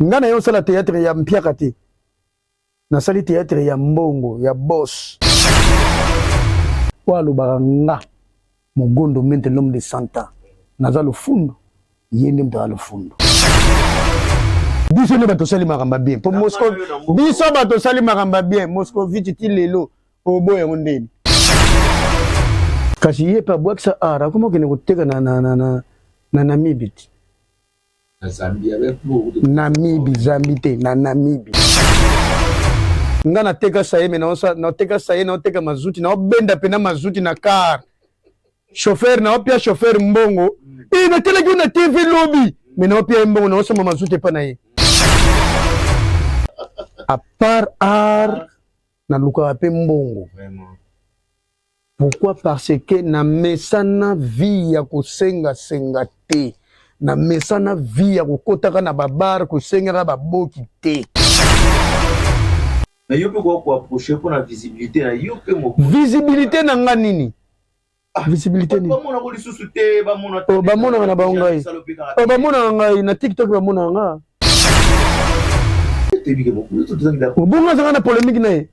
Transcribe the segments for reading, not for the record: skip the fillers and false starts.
Ngana yo sala théâtre ya mpiaka te. Na sali théâtre ya mbongo, ya boss. Walo baranga. Mogondo mente l'homme de Santa. Naza le fundo. Yende mta le fundo. Biso ne bato sali makamba bien. Po Moscow. Biso bato sali makamba bien. Moscovite ti lelo. Obo ya ndeni. Kasi ye pa bwak sa ara. Comment kene kuteka na Namibie. Na Zambie avec beaucoup de Namibie, Zambie te, na Namibie. Nga na teka saye me na teka saye na teka mazuti na benda pena mazuti na car. Chauffeur na opia chauffeur mbongo. Na tela ki na TV lobby. Me na opia mbongo na osoma mazuti pa na ye. À part art na luka pe mbongo. vraiment. Pourquoi? Parce que na mesana vie ya kusenga senga te. Na mesana vie ya kukotaka na babar kusenga baboki te. Na yo pe ko approcher pour la visibilité na yo pe mo. Visibilité na nga nini? Visibilité nini? Ba mona ko lisusu te, ba mona. Oh, ba mona na baongai. Oh, ba mona ngai na TikTok ba mona nga. Te bige mo. Tout ça nda. Bonga zanga na polémique na ye.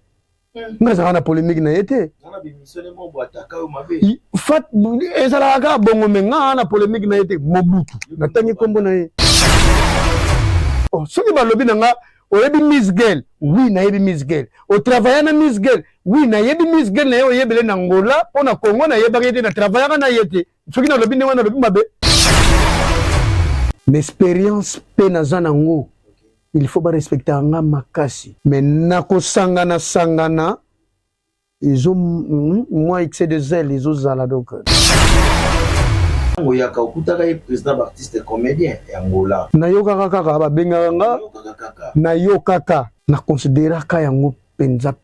Nga zanga na polémique na ye te. Na bi missionné mo bo ataka yo mabe. Fat ezala ka bongo me nga na polémique na ye te Mobutu. Na tangi kombo na ye. Oh, soki ba lobi na nga oyebi Miss Girl, oui na yebi Miss Girl. O travailler na Miss Girl, oui na yebi Miss Girl na ye oyebele na Angola, po na Congo na yeba yete na travailler na yete. Soki na lobi ne wana lobi mabe. L'expérience pe na zanango. Il faut pas respecter nga makasi. Mais nako sangana ils ont moi excès de zèle, ils ont zala donc. Oyaka okutaka ye président d'artiste et comédien et Angola. Na yoka kaka ba benga nga. Na yokaka na considérer ka yango penza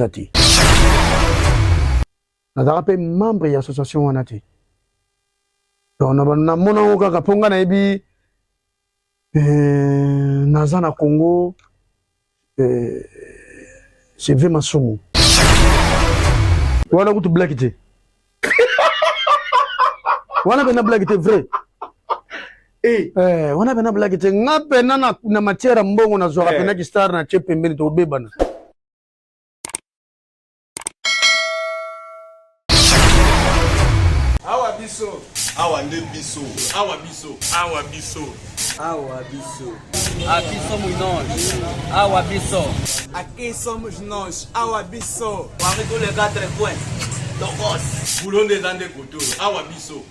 ti. Na dara pe membre ya association wana te. Donc na mona kaka ponga na yebi naza na Congo c'est vrai masomo. Wana kutu black te. Wana bena black te vrai. Wana bena black te ngape na matière mbongo na zoka pena ki star na chepe mbeni to bebana. Awa biso. Awa nde biso. Awa biso. Awa biso. Awa biso. Aqui somos nós. Awa biso. Aqui somos nós. Awa biso. Avec tous les 4 coins. Tokos. Boulon des Andes Couture. Awa biso.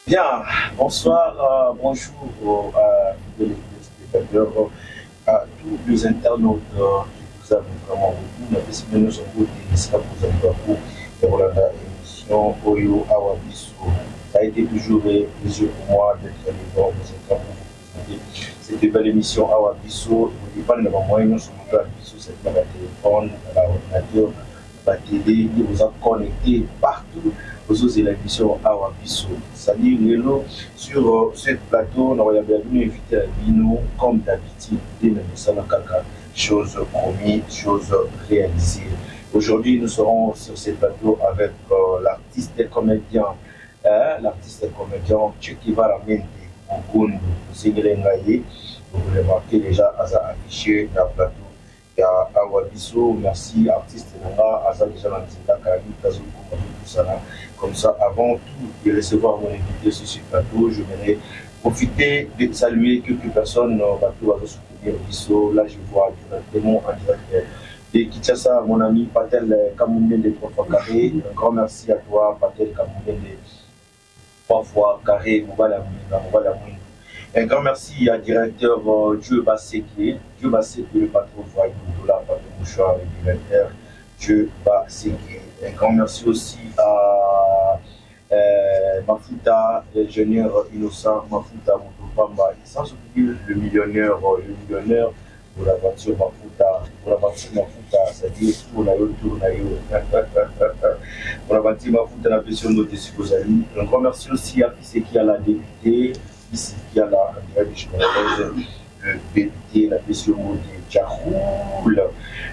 Bien, bonsoir, bonjour à tous les spectateurs, à tous les internautes qui vous avez vraiment beaucoup. Merci de nous écouter, c'est vous avez beaucoup de Rolanda émission Oyo Awa Biso. Ça a été toujours un plaisir pour moi d'être devant vos écrans pour vous présenter cette belle émission Awa Biso. Vous ne pouvez pas nous moyen, nous sommes à Biso, c'est dans la téléphone, dans l'ordinateur, dans la télé, vous êtes connectés partout. Aux émissions Awa Biso. Salut Lélo, sur ce plateau, nous avons bienvenue invité à Bino, comme d'habitude, dès le Kaka, chose promise, chose réalisée. Aujourd'hui, nous serons sur ce plateau avec l'artiste et comédien, Che Guevara Mende, Ogundu, Zingre Ngaye. Vous pouvez remarquer déjà, Aza affiché dans le plateau. Il y a Awa Biso, merci, artiste Nanga, Aza déjà dans le Karami, Kazoku, tout ça là. Comme ça, avant tout de recevoir mon invité sur ce plateau, je voudrais profiter de saluer quelques personnes bateau à soutenir Biso. Là, je vois directement en direct de Kinshasa, mon ami Patel Kamounen de 3 fois carré. Un grand merci à toi, Patel Kamounen de 3 fois carré. Un grand merci à directeur Dieu Basseke, le patron Voyou, le patron Mouchoir et directeur Dieu Basseke. Un grand merci aussi à Mafuta, l'ingénieur innocent Mafuta Moto Pamba, sans oublier le millionnaire pour la voiture Mafuta, c'est-à-dire pour la voiture Mafuta, la version de Sikozali. Un grand merci aussi à qui a la députée, ici qui a la député, la version de Djahoul,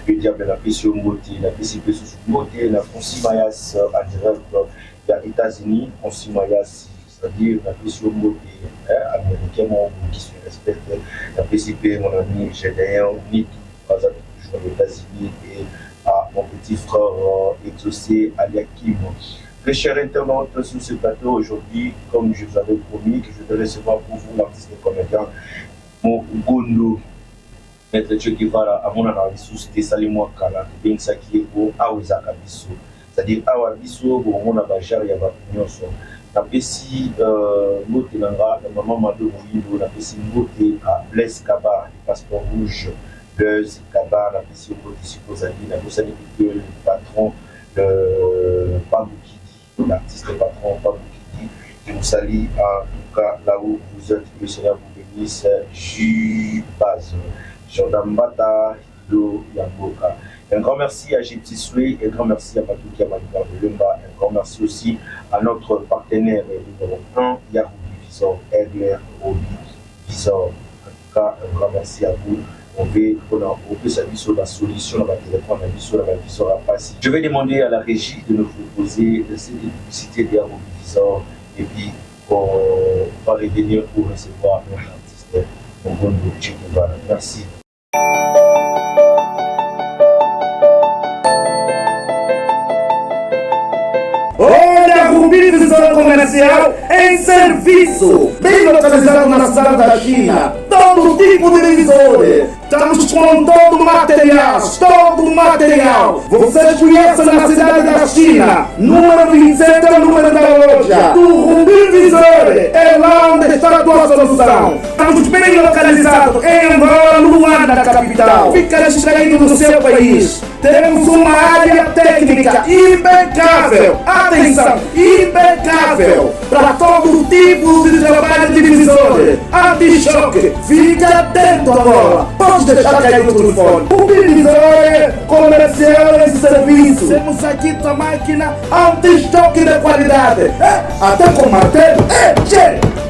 le diable la version de la PCP sous moté, la Francis Mayas en direct des États-Unis, Francis Mayas, c'est-à-dire la version américaine qui se respecte, la PCP, mon ami Gédéon, Nick, toujours aux États-Unis, et à mon petit frère exaucé Aliakim. Très chers internautes sur ce plateau aujourd'hui, comme je vous avais promis que je vais recevoir pour vous l'artiste et comédien Mogondo, Maître Che Guevara, à mon analyse, c'était Salimou Kala, bien ça qui est pour Aouizaka Bisso. C'est-à-dire Aouabisso, pour mon abajar, il y a pas la PCI Motelanga, la maman Mado Moïdo, la PCI Moté à Blaise Kaba, le passeport rouge, Blaise Kaba, la PCI Moté Sikozali, la PCI le patron Paboukidi, l'artiste patron Paboukidi, je vous salue en tout cas là où vous êtes, le Seigneur vous bénisse, Jubaz, Jordambata, Hilo Yamboka. Un grand merci à Gypsy Sway, un grand merci à Patou Kiamalika de Lumba, un grand merci aussi à notre partenaire numéro 1, Yahoo Visor, Egler, Obi Visor. En tout cas, un grand merci à vous. On peut s'appuyer sur la solution, dans la téléphone, la Visor à passer. Je vais demander à la régie de nous proposer cette publicité de Yahoo Visor et puis on va revenir pour recevoir notre artiste, Mogondo Che Guevara. Merci. Olha, Rubi Visão Comercial em serviço, bem localizado na cidade da China. Todo tipo de visores. Estamos com todo o material, Vocês conhecem na cidade da China. Número 27 é o número da loja. Do Rubi Visores, é lá onde está a tua solução. Estamos bem localizados em Angola, Luanda, capital. Fica distraído do seu país. Temos uma área técnica impecável. Atenção, impecável. Para todo tipo de trabalho de visores. Anti-choque. Fica atento agora. Pode deixar cair o telefone. O visor comercial e serviço. Temos aqui a máquina anti-choque de qualidade. Até com martelo.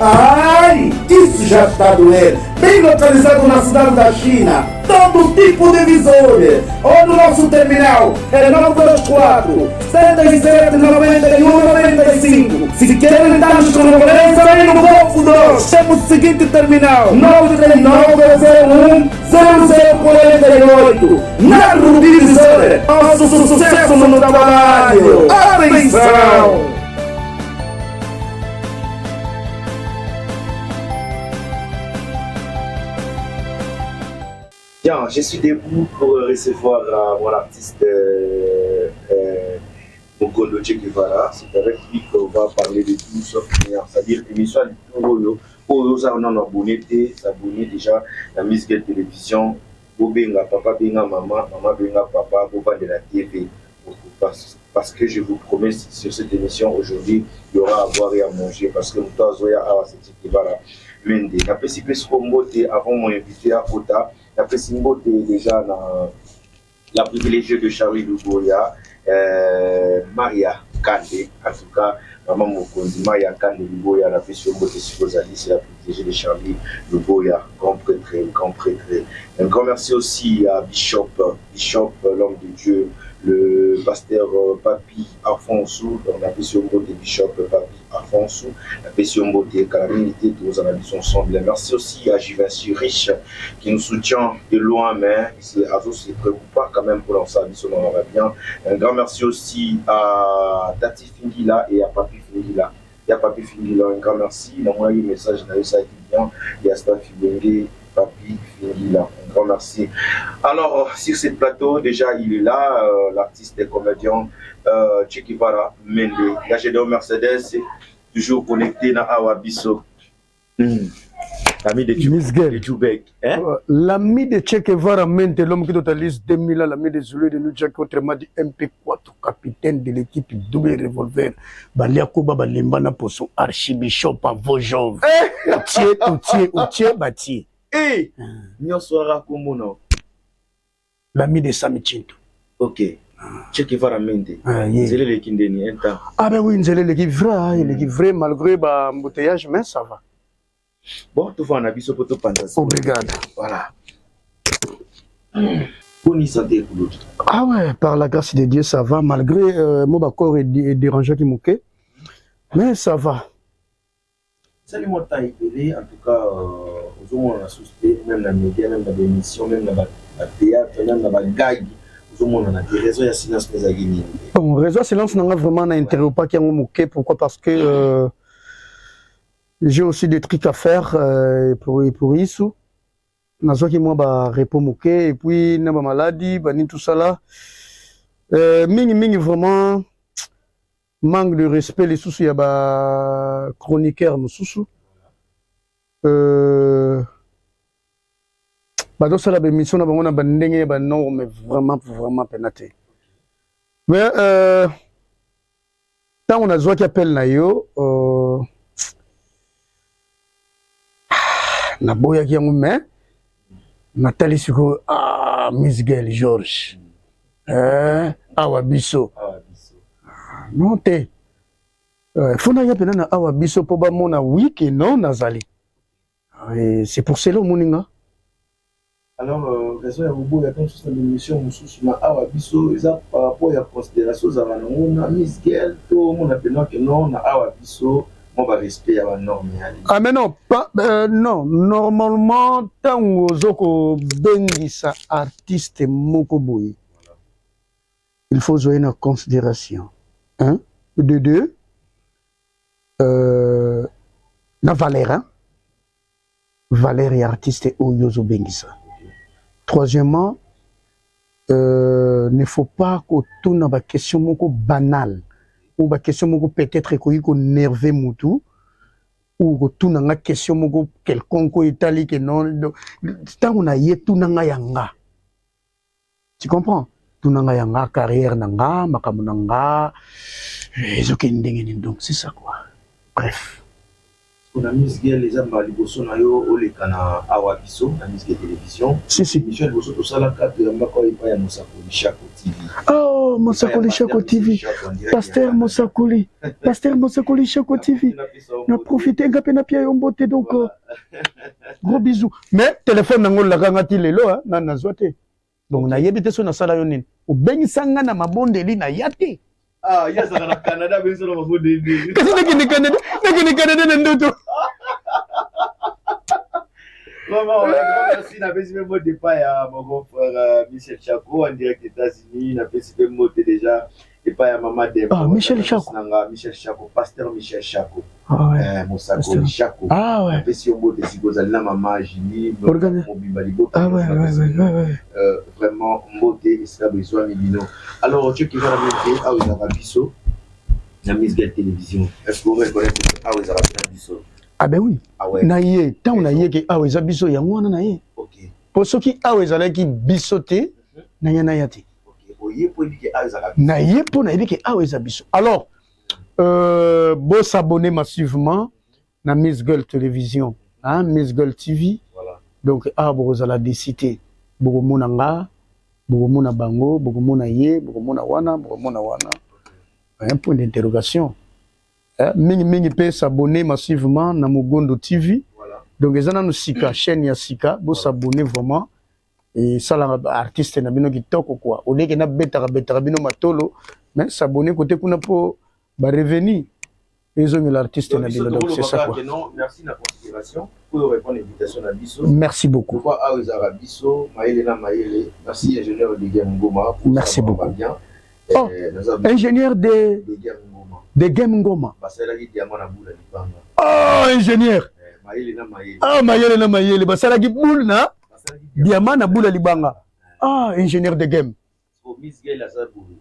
Ai, isso já está doendo. Bem localizado na cidade da China. Todo tipo de visores. Ou no nosso terminal é 924 77 91 95. Se querem dar nos concorrência, vem no Golfo 2. Temos o seguinte terminal: 93901 0048. Na Rubi Visores. Nosso sucesso no trabalho. Atenção! Bien, je suis debout pour recevoir mon artiste Mogondo Che Guevara. C'est avec lui qu'on va parler de tout sauf rien. C'est-à-dire l'émission du Touro, pour nous abonner déjà la musique de télévision, pour benga papa, benga maman, maman benga papa, pour vendre de la TV. Parce que je vous promets sur cette émission aujourd'hui, il y aura à boire et à manger parce que nous avons Che Guevara. Mende, la PCP Skombote avant mon invité à Kota. La Pessimbote déjà la privilégiée de Charlie Luboya, Maria Kande, en tout cas, maman Mokondi, Maria Kande Luboya, la Pessimbote Sikozali, c'est la privilégiée de Charlie Luboya, grand prêtre. Un grand merci aussi à Bishop, l'homme de Dieu, le pasteur Papi Afonso, on appelle sur mot de Bishop Papi Afonso, appelle sur mot de Calamité, tous en habitants ensemble. Merci aussi à Givinci Riche qui nous soutient de loin, mais ici à ne se préoccupe pas quand même pour lancer la mission, on va bien. Un grand merci aussi à Tati Fingila et à Papi Fingila. Il y a Papi Fingila, un grand merci. Il a envoyé un message, il a eu ça bien. Il y a Staff Fingila. Papi Fingila, un grand merci. Alors, sur ce plateau, déjà, il est là, l'artiste et comédien Che Guevara Mende. Là, j'ai Mercedes, toujours connecté dans Awabiso. L'ami de Miss Girl. Djoubek. Hein? L'ami de Che Guevara Mente, l'homme qui totalise 2000 ans, l'ami de Zulu de New Jack, autrement dit MP4, capitaine de l'équipe double revolver, Baliakuba Balimbana pour son archibishop à Vojov. Outier, Bati. Eh! Nyoswara Komono. L'ami de Sami Chinto. Ok. Che Guevara Mente. Yeah. C'est le Kindeni, un temps. Ah ben oui, l'équipe vrai, malgré l'embouteillage, mais ça va. Bon, tout va en abisso pour tout penser. Obrigado. Voilà. Bonne santé pour l'autre. Ah ouais, par la grâce de Dieu, ça va, malgré mon corps est dérangé qui manquait. Mais ça va. Salut mon temps épelé, en tout cas, aux hommes on a souscrit, même dans les médias, même dans les émissions, même dans le théâtre, même dans les gags, aux hommes on a des raisons, il y a silence mais à gagner. Bon, raison silence n'a vraiment un intérêt pas qui a manqué. Pourquoi? Parce que j'ai aussi des trucs à faire pour Issou. Nazo qui moi ba repos moqué et puis na ba maladie, ba ni tout ça là. Mingi vraiment manque de respect les sous, il y a ba chroniqueur nous sous. Ba do ça la émission na bango na ba ndenge ba non mais vraiment pénaté. Mais tant on a zoa qui appelle na yo na boya qui yango mais Nathalie Suko, Miss Girl George. Awa Biso. Non, te. Fona ya pena na Awa Biso po ba mona wiki non nazali. C'est pour cela moninga. Alors, raison ya bobo ya comme sur l'émission mususu na Awa Biso, ça par rapport à considération za bana na Miss Girl to mona pena que non na Awa Biso. On va respecter la norme. Ah mais non, pas non, normalement tant ozoko bengisa artiste moko boy. Il faut jouer en considération. Un, de deux, na Valère, Valère est artiste ou yozo bengisa. Troisièmement, ne faut pas que tout na ba question moko banale. Ou ba question moko peut-être ko nerveux mutu ou tout na question moko quelconque itali que non tant on a yé tout na yanga. Tu comprends? Tout na yanga carrière nanga makambo nanga donc c'est ça quoi. Bref. On a Miss Girl les amba liboso na yo ole kana Awa Biso na Miss Girl télévision. Si. Michel Bosso to sala ka de mbako ipa ya Mosakoli Shako TV. Oh, Mosakoli Shako TV. Pasteur Mosakoli Shako TV. On a profité ngape na pia yombote donc gros bisous. Mais téléphone nango la kangati lelo hein na zote. Donc na yebite so na sala yo nini. O bengisanga na mabondeli na yate. Ah, yes, à Canada, mais ça va vous dire. Qu'est-ce que ni Canada ndoto? Vraiment, merci. On a fait ce mot de départ à mon grand frère Michel Chako en direct des États-Unis. On a fait ce mot déjà et pas à maman de. Ah, Michel Chako. Michel Chako, pasteur Michel Chako. Ah ouais. Mosako Chako. Ah ouais. On a fait ce mot de Sigozalina maman Jimmy. Ah ouais. Vraiment, beauté et ça besoin milino. Alors, tu qui va la mettre à Ouzara Biso, la Miss Girl télévision. Est-ce que vous reconnaissez à Ouzara Biso? Ah ben oui. Ah ouais. Naïe, tant on a yé que Ouzara Biso yango na naïe. Ok. Pour ceux qui Ouzara qui bisoté, naïe naïati. Ok. Oye pour dire que Ouzara. Naïe pour naïe que Ouzara Biso. Alors, bon s'abonner massivement na Miss Girl télévision, hein, Miss Girl TV. Voilà. Donc Ouzara décité. Bokomona nga, bokomona bango, bokomona ye, bokomona wana. Un point d'interrogation. Mingi peut s'abonner massivement na Mugondo TV. Voilà. Donc les gens nous sika chaîne ya sika, bo s'abonner vraiment et ça la artiste na bino kitoko quoi. Au lieu que na betara bino matolo, mais s'abonner côté kuna po ba revenir. Ils ont l'artiste na bino donc c'est ça quoi. Non, merci na considération pour répondre à l'invitation à Biso. Merci beaucoup. Pourquoi Ouzara Biso, Maëlle. Merci ingénieur de Game Ngoma. Merci beaucoup. Bien. Oh, ingénieur de Game Ngoma. Oh, ingénieur. Ah, Maëlle. Basalagi boule na diamant na boule libanga. Ah, ingénieur de Game. Miss Girl Azaboulou.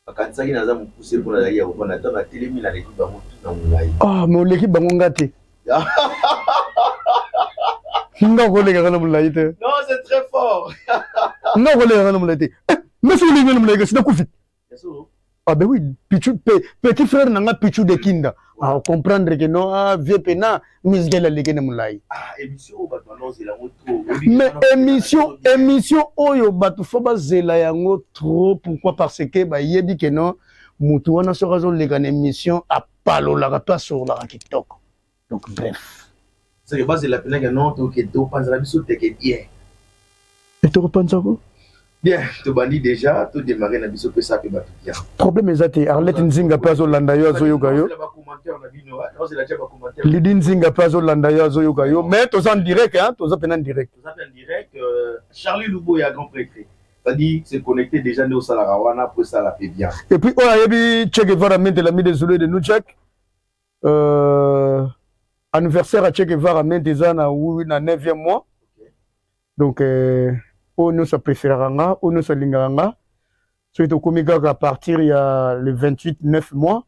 Akansaki naza mukuse pour la ya ko na tona telemi na l'équipe bango tout na mulai. Ah, mais l'équipe bango ngate. nga kolega kana mulai te Non, c'est très fort. nga kolega kana mulai te mais sur les mulai que c'est kufi Bien sûr. ah ben oui petit frère nanga Pichu de Kinda ah comprendre que non ah vieux pena misgela legene mulai Ah, émission bato annonce la moto. mais émission oyo bato fo bazela yango trop pourquoi parce que ba yebi que non mutu wana soka zo lega na émission a palolaka pa sur la kitoko donc bref C'est que base la peine que non, tu que tu penses la biso te que bien. et tu repenses à quoi Bien, tu bandi déjà, tu démarrer la biso peut ça peut battre bien. problème ezate Arlette Nzinga pa zo landa yo azo yoka yo Là commentaire on a vu non, c'est la déjà commentaire. Lidi Nzinga pa zo landa yo azo yoka yo mais tous en direct hein tous en direct Vous appelez en direct Charlie Loubo et un grand prêtre. C'est-à-dire c'est connecté déjà au Salarawana pour ça la fait bien. et puis on a yebi Che Guevara mente la mi désolé de nous check anniversaire à Che Guevara mente na 9e mois donc nous ça préférera nous ça linganga so to komiga à partir il y a le 28 9 mois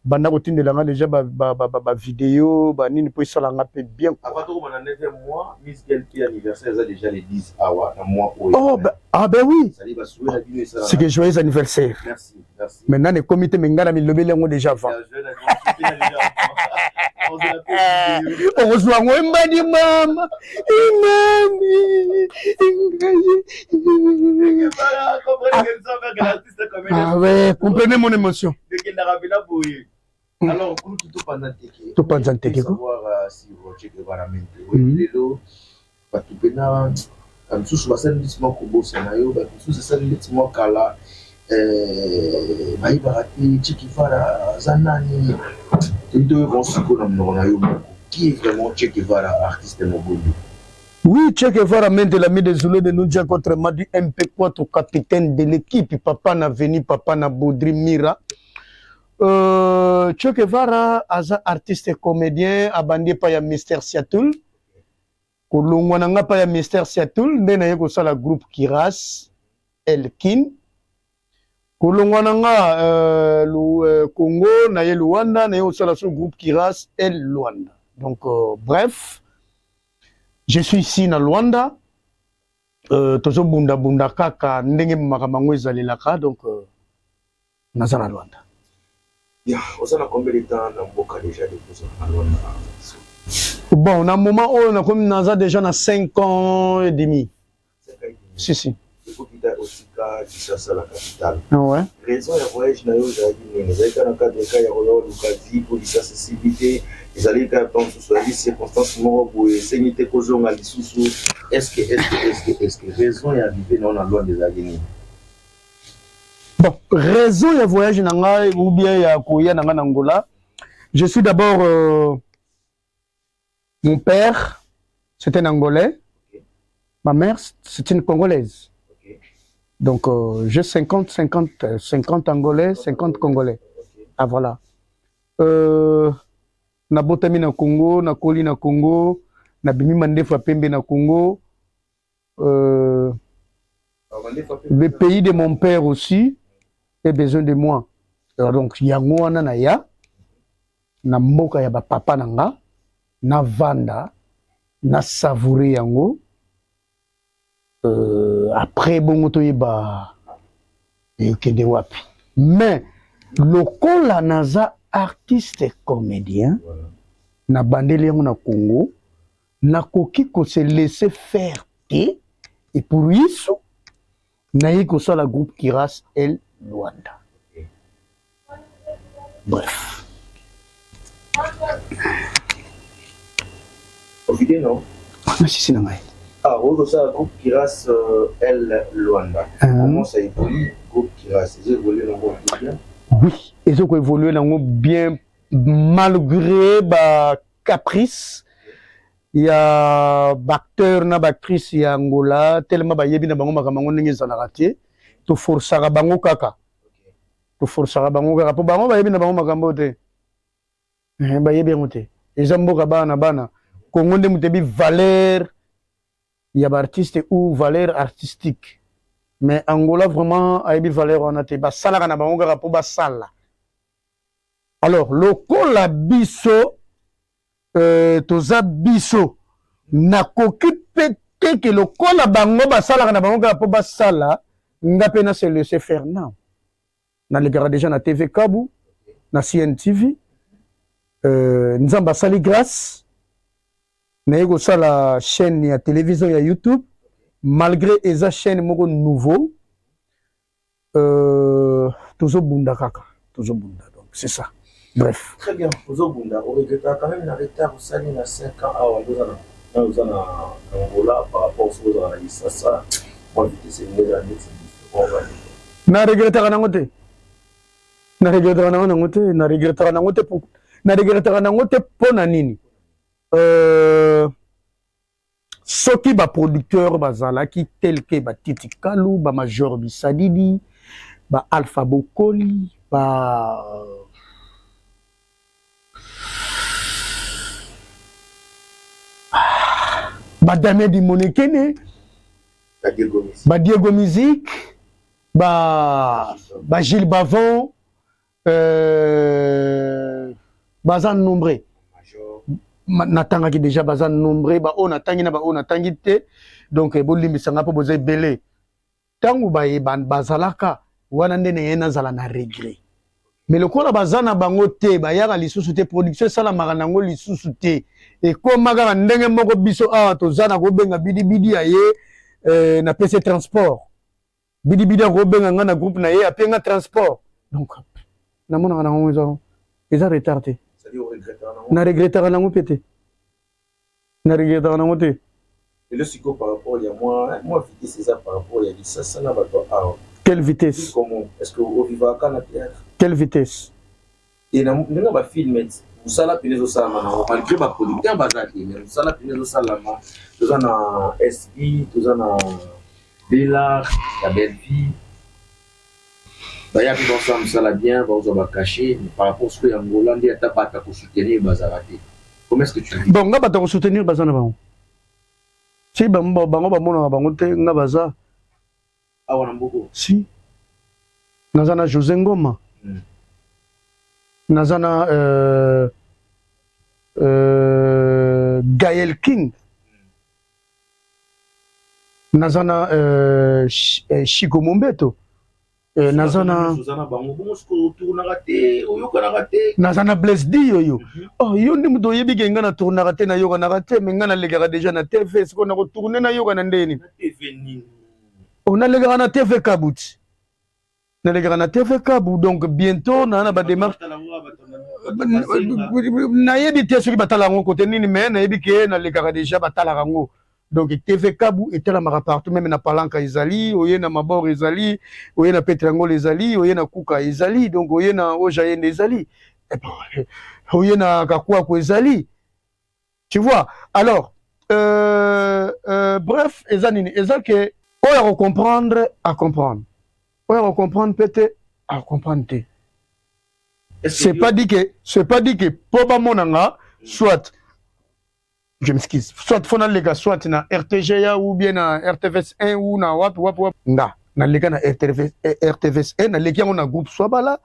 banda kotinde langa déjà ba vidéo ba nini pour ça langa peut bien Avant tout on a 9e mois Miss Girl qui anniversaire ça déjà les 10 awa dans mois oh ah ben oui ça va souhaiter la vie ça. c'est que joyeux anniversaire Merci. maintenant le comité mengana mi lobele ngo déjà avant on reçoit moi mbadi mama ah ouais comprenez mon émotion alors pour tout pendant teke savoir si Che Guevara lelo batu pena amsusu basali litimo kobosa na yo batu sali litimo kala bayibaka te Che Guevara aza nani toyo konsiko na mnoko na yo moko qui est vraiment Che Guevara artiste mobondo. Oui, Che Guevara mente l'ami désolé de nous dire contre Madi MP4 capitaine de l'équipe papa na veni papa na Baudry Mira Che Guevara aza artiste comédien abandi pa ya Mister Seattle kolongwa nanga pa ya Mister Seattle nde na ye kosala groupe Kiras Elkin kolongwa nanga Congo na ye Luanda na ye kosala so groupe Kiras El Luanda donc bref je suis ici na Luanda tozo bunda bunda kaka ndenge makamango ezalelaka donc naza na Luanda. Bien, vous avez combien de temps dans Boka déjà de vous à Luanda? Bon, dans un moment où on a comme Naza déjà na 5 ans et demi. 5 ans et demi. Si. Il faut quitter Osika, Kinshasa, la capitale. Ah ouais. Raison de voyage, na yo aujourd'hui, vous avez dans le cadre de cas, il y a l'occasion pour l'accessibilité. Vous allez quand même sur les circonstances pour essayer de causer un alisoussou. Est-ce que raison est arrivée dans la loi des Aguénis? Bon, raison de voyage nanga ou bien ya koya nanga Angola. Je suis d'abord mon père, c'était un Angolais. Okay. Ma mère, c'est une Congolaise. Okay. Donc, j'ai 50 Angolais, 50 Congolais. Okay. Ah, voilà. Na botami na Congo, na koli na Congo, na bimi mandefa pembe na Congo. Le pays de mon père aussi a besoin de moi. Alors, donc, yango wana na ya, na mboka ya ba papa nanga. Na vanda na savourer yango après bongo toyeba ekende wapi mais lokola naza artiste comédien na bandeli yango na Congo nakoki ko se laisser faire te et pour isso nayi ko sala groupe Kiras El Luanda bref Profitez, non? Si, non. Ah, oui, ça, le groupe Kiras El Luanda. Comment ça évolue, le groupe Kiras? Ils évoluent dans le groupe bien? Oui, ils ont évolué dans le groupe bien, malgré bah, caprice. Il y a acteur, na actrice, il y a Angola, tellement bah yebi na bango makamango n'engue zanarati. Tu forces à bango kaka. Tu forces à bango kaka. Pour bango bah yebi na bango makambo te. Bah yebi ngote. Les ambo kabana bana. Congo nde mutebi valeur il y a artiste ou valeur artistique mais Angola vraiment a une valeur on a te ba sala kana bango kaka po ba sala alors lokola biso toza biso nakoki pete ke lokola bango basalaka na bango kaka mpo basala nga mpe na se laisser faire non nalekaka déjà na TV Kabu na CNTV nzambe asali grâce naye kosala chaîne ya télévision ya YouTube malgré eza chaîne moko nouveau tozobunda kaka tozobunda donc c'est ça bref très bien tozobunda oregreta quand même na retard osali na 5 ans awa oza na Angola par rapport aux na Lisasa moi vitesse ngeza neti na regretaka nango te na regretaka nango te na regretaka nango te na regretaka nango te mpo na nini soki baproducteur bazalaki tel ke Batiti Kalu Major Bisadidi Alpha Bokoli Damien Dimonekene Diego Musique Gilles Bavon bazan nombré natangaki déjà bazan nombré o natangi na o natangi te donc bolimbisanga po boza ebele tangu bazalaka wana ndene ye nazala na regret mais lokola bazana bango te bayaka lisusu te production esalamaka nango lisusu te ekomaka na ndenge moko biso awa tozana kobenga bidibidi ya ye na PC transport bidibidi akobenga nga na groupe na ye apenga transport donc namonaka nango eza retard te na regretaka nango pe te na regretaka nango te et le psycho par rapport à moi vitesse c'est ça par rapport à Lisasa na bato awa quelle vitesse comment est-ce que au vivaka na théâtre quelle vitesse et na ba film usala pinezo salama malgré ba producteur bazaki mais usala pinezo salama tozana SI tozana Bella la belle fille bayaki bonsa msala bien baozo ba cacher par rapport à ce que Angola ndi atapata ko soutenir bazarate comment est-ce que tu dis bon nga bata ko soutenir bazana bango si bango bamona bango te nga baza awa na mboko si nazana José Ngoma nazana Gaël King nazana Chico Mombeto nazana nazana Blaise Di yoyo oh yo ndi muto yebi ke nga na tournaka te na yoka na te mais nga na legaka déjà na TV siko na ko tourner na yoka na ndeni on a legaka na TV Kabuti na legaka na TV Kabu donc bientôt na ba démarche na yebi te soki batala ngo côté nini mais na yebi ke na legaka déjà batala ngo donc TV Kabu était la mara partout même na Palanka Ezali oye na Mabor Ezali oye na Petrangol Ezali oye na Kuka Ezali donc oye na Ojayen Ezali oye na Kakwa ko Ezali tu vois alors bref ezanini ezal que on comprendre à comprendre on comprendre peut-être à comprendre te c'est pas dit que poba monanga soit je m'excuse soit fona lega soit na RTGA ou bien na RTVS 1 ou na wap nga na lega na RTVS 1 na leki yango na groupe Swabala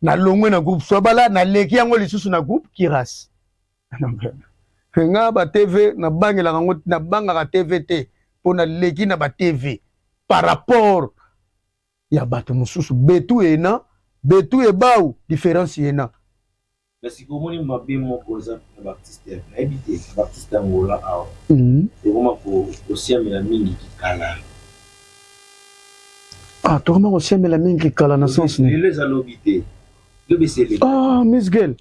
na longwe na groupe Swabala na leki yango lisusu na groupe Kiras nga ba TV na bangela ngo na bangaka TV te pour na leki na ba TV par rapport ya bato mususu betu ena betu ebau différence ena mais si vous voulez m'abîmer mon cousin Baptiste na habité Baptiste Angola awa et comment pour aussi amela mingi kala ah to comment aussi amela mingi kala na sens ni les alobité le BCL ah Miss Girl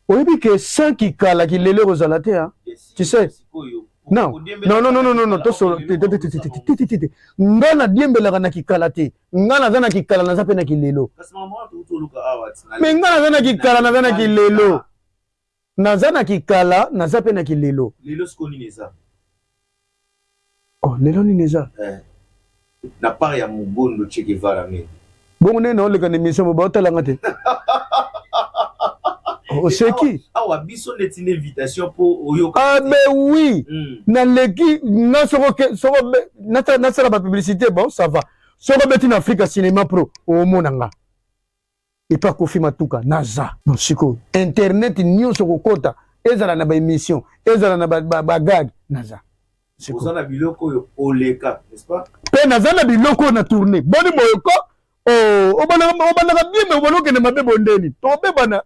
oyebi ke 5 ki kala ki lele rozalate hein tu sais non to solo ngana diembelaka na kikala te ngana zana kikala na zape na kilelo mais ngana zana kikala na zana kilelo na zana kikala na zape na kilelo lelo skoni neza oh lelo ni neza na part ya mugondo Che Guevara mais bon nene oleka na mission mo baotalanga te c'est qui awa biso neti une invitation pour oyoka ah mais oui na leki na soko na sala ba publicité bon ça va soko beti na Africa Cinéma Pro o monanga et pas Kofi Matuka naza non siko internet nyonso kokota ezala na ba émission ezala na ba gag naza Vous en avez biloko oleka, n'est-ce pas? Pe naza na biloko na tourner boni boyoko obana bien mais obana ke na mabe bondeni to bebana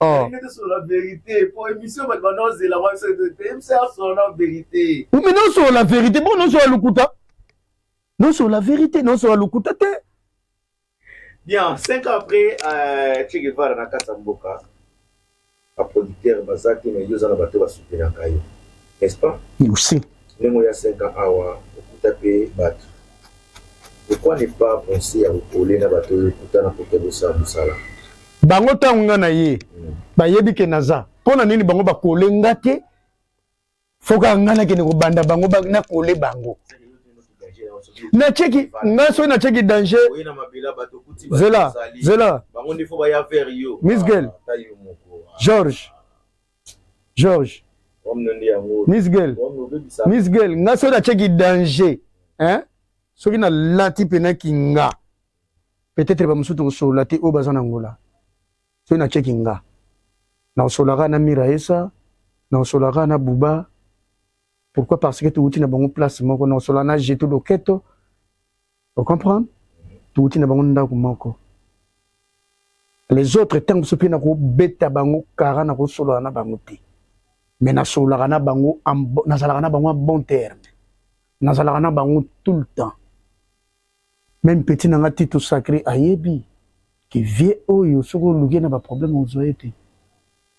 Sur la vérité, pour émission, maintenant, c'est la sur la vérité. Oui, mais non sur la vérité, bon, non sur la lukuta. Non sur la vérité, non sur la lukuta. Bien, 5 ans après, Che Guevara na Katamboka, un producteur Bazaki, mais il y a un bateau à soutenir Kayo. N'est-ce pas? Oui, aussi. Même il y a 5 ans, au Koutapé, bateau. Pourquoi ne pas penser à vous coller dans le bateau de Koutana pour que vous soyez Moussala? Bango tanga na ye bayebi ke naza pona nini bango bakole ngate foka ngana ke ko banda bango na kole bango na cheki ngaso na cheki danger zela bango ndifo ba ya faire yo Miss Girl George Miss Girl ngaso na cheki danger hein soki na lati pena kinga peut-être ba musutu ko so lati o bazana ngola so na checkinga na osolaka na Miraesa na osolaka na Buba. Pourquoi? Parce que tu outi na bango place moko na osola na jeto loketo. Vous comprenez? Tu outi na bango ndako moko. Les autres tant que na ko beta bango kara na ko solo na bango te. Mais na solaka na bango na salaka na bango bon terme. Na salaka na bango tout le temps. Même petit na ngati tout sacré ayebi. Qui vient au yo soko lugi na ba problème aux été.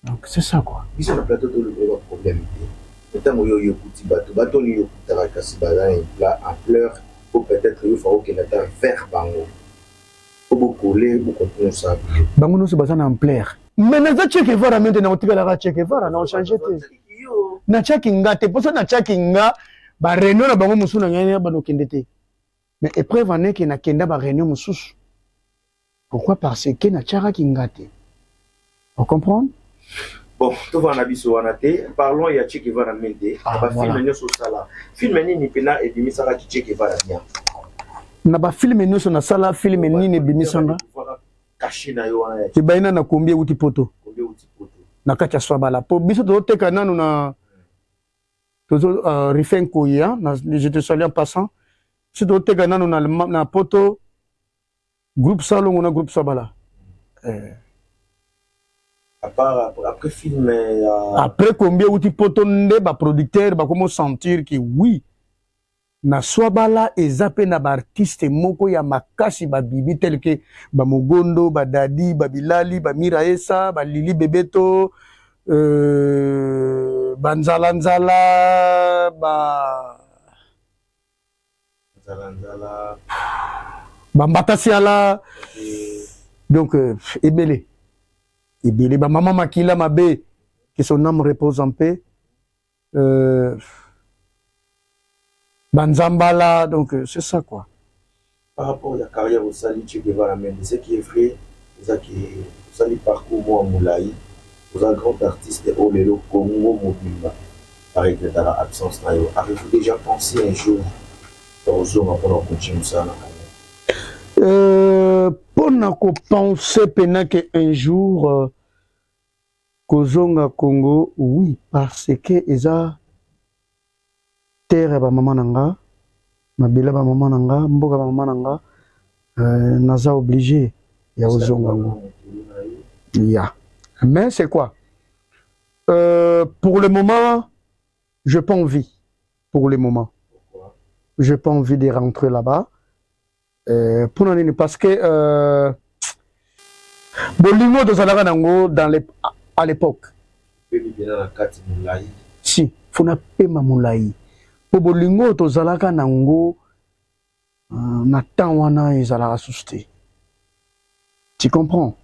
Donc c'est ça quoi. Ils sont le plateau de le problème. Notamment yo petit bateau ni yo kutara kasi bala en pleurs ou peut-être yo faut que n'ata vers bango. Faut beaucoup coller beaucoup comme ça. Bango no se basana en pleurs. Mais na za Che Guevara maintenant otikala ka Che Guevara na changer te. Na chakinga te poso na chakinga ba réunion na bango musuna ngani ba no kendete. Mais épreuve en est que na kenda ba réunion mususu. Pourquoi? Parce que na tchara kingate. Vous comprenez? Bon, tout va en abisso anate. Parlons ya Che Guevara mente. Film nyo so sala. Film ni pena et bimi sala ki Che Guevara nya. Na ba film nyo so na sala film ni bimi sanga. Caché na yo wana. Ti baina na combien uti poto. Combien uti poto. Na kacha swabala. Po biso to teka nanu na tozo rifin koya na je te salue en passant. Si to teka nanu na poto groupe salon on a groupe sabala. À part après film après combien outi potonde ba producteur ba comment sentir que oui na swabala ezape na ba artiste moko ya makasi ba bibi tel que ba Mogondo ba Dadi ba Bilali ba Miraesa ba Lili Bebeto ba Nzala ba Bambatasiala. Donc Ebele ba maman Makila Mabe que son âme repose en paix. Banzambala, donc c'est ça quoi. Par rapport à la carrière au Sali Che Guevara Mendes, ce qui est vrai, c'est que au Sali parcours moi Moulaï, aux un grand artiste au Lelo Congo mobile, avec dans l'absence na yo. Avez-vous déjà pensé un jour au zone pour continuer ça? Pona ko penser pena que un jour kozonga Congo, oui, parce que eza terre ba maman nanga, mabila ba maman nanga, mboka ba maman nanga, naza obligé ya ozonga ngo. Ya. Mais c'est quoi? Pour le moment, je n'ai pas envie. Pour le moment. Pourquoi? Je n'ai pas envie de rentrer là-bas. Pour nous, parce que Bolingo de Zalaga Nango à l'époque. Si, faut na pema Moulaï. Pour Bolingo de Zalaga Nango, na tawana ezala asuste. Tu comprends?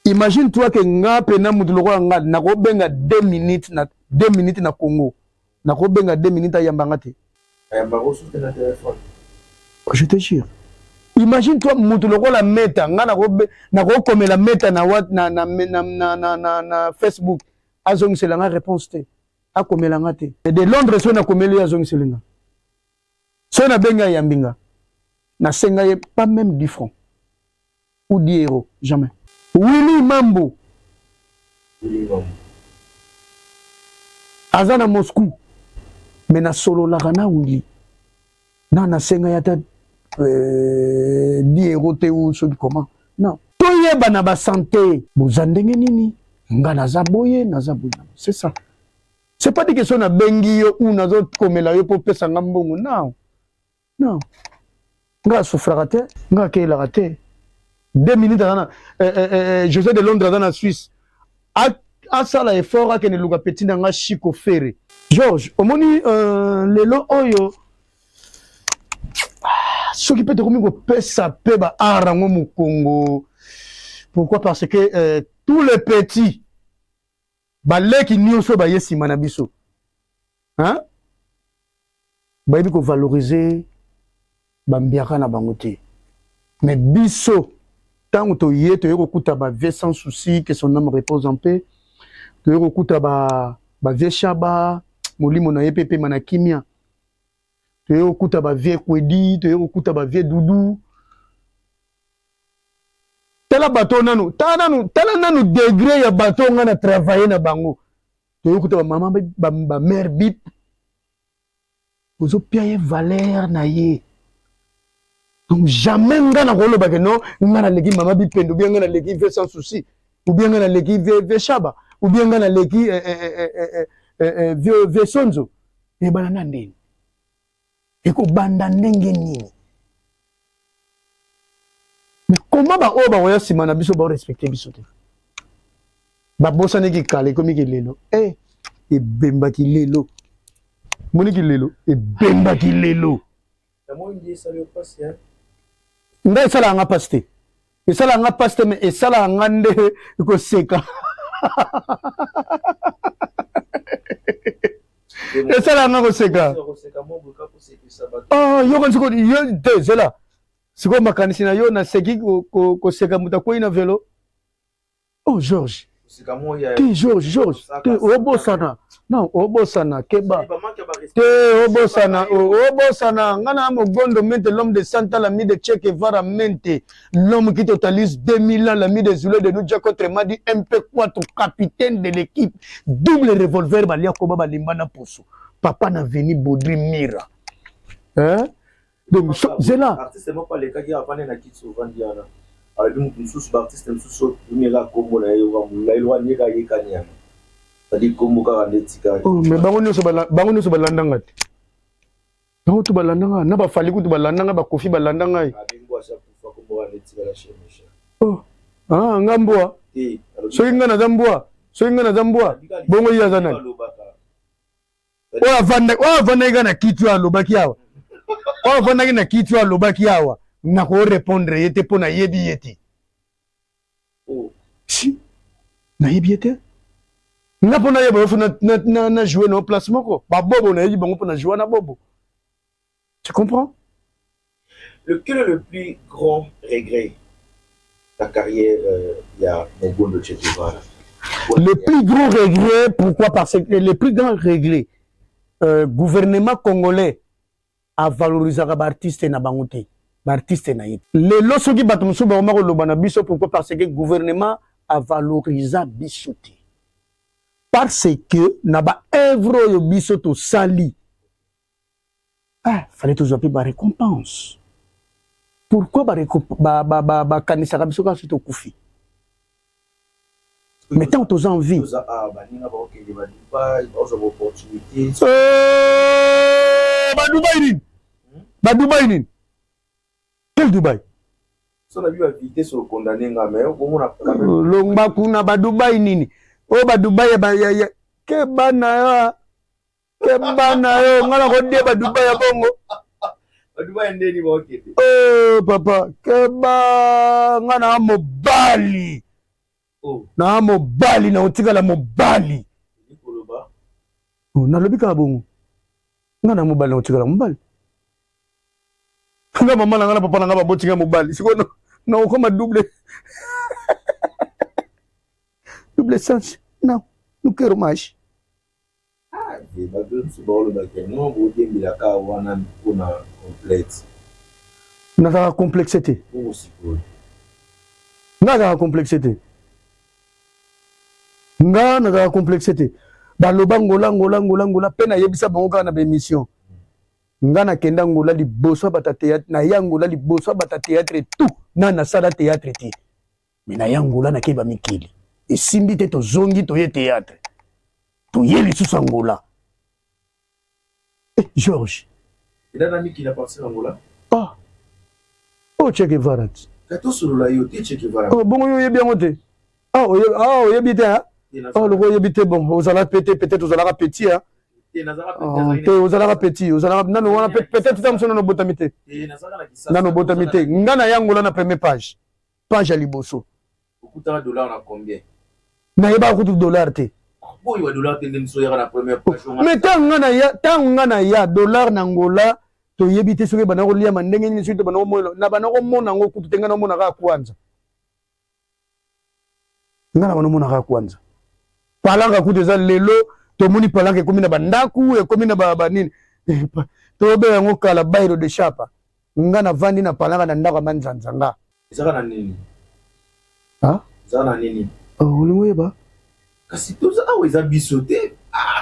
Imagine-toi que nga pena muduloko nga na ko benga 2 minutes na Congo. Na ko benga 2 minutes ayambangate. Ayambango sur le téléphone. Je te jure. Imagine-toi muduloko la meta nga na ko komela meta na Facebook. Azong selanga réponse te. A komela ngate. Et de Londres so na komeli azong selinga. So na benga yambinga. Na senga pas même 10 francs. Ou 10 euros, jamais. Willy Mambo. Azana Moscou. Mais na solo la rana ouli. Na senga yata 10 euros te ou ce comment. Non. Toyeba na ba santé. Bozandenge nini? Nga nazaboye. C'est ça. C'est pas des questions na bengi yo ou na zo komela yo pour pesa ngambongo. Non. Non. Nga souffrira te. Nga keila te. 2 minutes dans José de Londres dans la Suisse. A ça la effort à que ne luga petit dans la chico ferré. Georges, au moni lelo oyo. Ce qui peut te communiquer pesa peba arango mu Congo. Pourquoi? Parce que tous les petits balé qui nyoso ba yesi manabiso. Hein? Ba yebi ko valoriser bambiaka na bangote. Mais biso tant que tu es écouté ba vie sans souci que son âme repose en paix. Tu es écouté ba vie chaba molimo na yepepe manakimia. Tu es écouté ba vie kwedi, tu es écouté ba vie doudou. Tela bateau nanu, tala nanu degré ya bateau ngana travailler na bango. Tu es écouté ba maman ba mère bip. Ozo piaye valeur na ye. Donc jamais ngana rolo ba que non, ngana leki maman bipendo, bien ngana leki vie sans souci, ou bien ngana leki vie chaba, ou bien ngana leki vie sonzo. E banana ndeni. Eko banda ndenge nini. Mais comment ba oba oya simana biso ba respecter biso te. Ba bossa neki kale komi ki lelo. E bemba ki lelo. Moni ki lelo, e bemba ki lelo. La moi il ça le passe hein. Nda esala nga paste. Esala nga paste mais esala nga nde ko seka. Esala nga ko seka. Ah, yo kan siko yo te zela. Siko makanisi na yo na seki ko seka mutakoi na velo. Oh Georges. Te Georges, te obosana. Non, obosana keba. Te obosana. Ngana mogondo mente l'homme de Santa l'ami de Che Guevara mente. L'homme qui totalise 2000 ans l'ami de Zulu de Nudja contre Madi MP4 capitaine de l'équipe. Double revolver balia koba balimbana poso. Papa na veni Baudry Mira. Hein? Donc Zela. Artiste moi pas les cas qui a pas na kitso vandiana. Alors nous tous artistes nous tous nous là comme na yo la loi ni ka yekanya. C'est-à-dire comme ka netika. Oh mais bango nyoso balandanga te. Bango tu balandanga na ba fali ku tu balandanga ba kofi balandanga. Abimbo sa kufa comme ka netika la chemisha. Oh. Ah ngambwa. So inga na zambwa. Bongo ya zana. Wa vanda iga na kitu ya lobaki yawa. Wa vanda na kitu ya lobaki yawa. Na ko répondre yete pona yebi yeti. Oh. Si. Na yebi yete. Na pona yeba ofu na jouer no place moko. Ba bobo na yebi bango pona jouer na bobo. Tu comprends? Lequel est le plus grand regret de ta carrière il y a Mogondo Che Guevara? Le plus grand regret, pourquoi? Parce que le plus grand regret, gouvernement congolais a valorisé l'artiste na bangote. L'artiste na yé. Le loso qui bat musu ba omako lobana biso, pourquoi? Parce que le gouvernement a valorisé bisoté. Parce que na ba œuvre yo biso to sali. Ah, fallait toujours appeler ba récompense. Pourquoi ba kanisa biso ka to kufi? Mais tant aux envies. Dubaï. Quel Dubaï? On a vu la vitesse sur le condamné, mais on a Longba kuna ba Dubaï nini? Oh ba Dubaï ba ya ke bana yo ngala ko de ba Dubaï ya bongo. Ba Dubaï ndeni ba okete. Oh papa, ke ba ngana mobali. Oh. Na mobali na otika la mobali. Oh na lobi ka bongo. Ngana mobali na otika la mobali. Nga mama na ngana papa na ngaba botinga mobali. Siko na okoma double. Double sens. Não, não quero mais. Ah, e bagulho se bolo daqui. Não vou ter mira cá wana una complexo. Nataka complexité. Como se for. Nataka complexité. Nataka complexité. baloba ngola pe na yebisa bango kaka na bémission nga na kenda ngola liboso bata théâtre na ya ngola liboso bata théâtre tout na sala théâtre te mais na ya ngola na keba mikili esimbi te tozongi toye théâtre toye lisusu ngola Georges il a un ami qui a passé Angola Che Guevara kato solo la yo te Che Guevara bongo yo yebi yango te oyebi te le roi yebi te bon ozala peut-être ozalaka petit te ozalaka petit ozalaka nano wana peut-être tamuso nano botami te nano botami te nga na yangola na première page ya liboso okutaka dollar na combien nayebaka kutu dollar te boyi wa dollar te ndeni so yaka na première page mais ntango nga na ya dollar na ngola toyebi te soki bana koliama ndenge nini soki bana komona na bana komona yango kutu te nga na omona kaka kwanza nga na bana omona kaka kwanza palanga kutu eza lelo tomoni palanga ekomi na bandaku ekomi na banini toyobela yango kala bairo de chapa nga na vandi na palanga na ndako ya manzanza nga ezaka na nini ezaka na nini olingi oyeba kasi toza awa eza biso te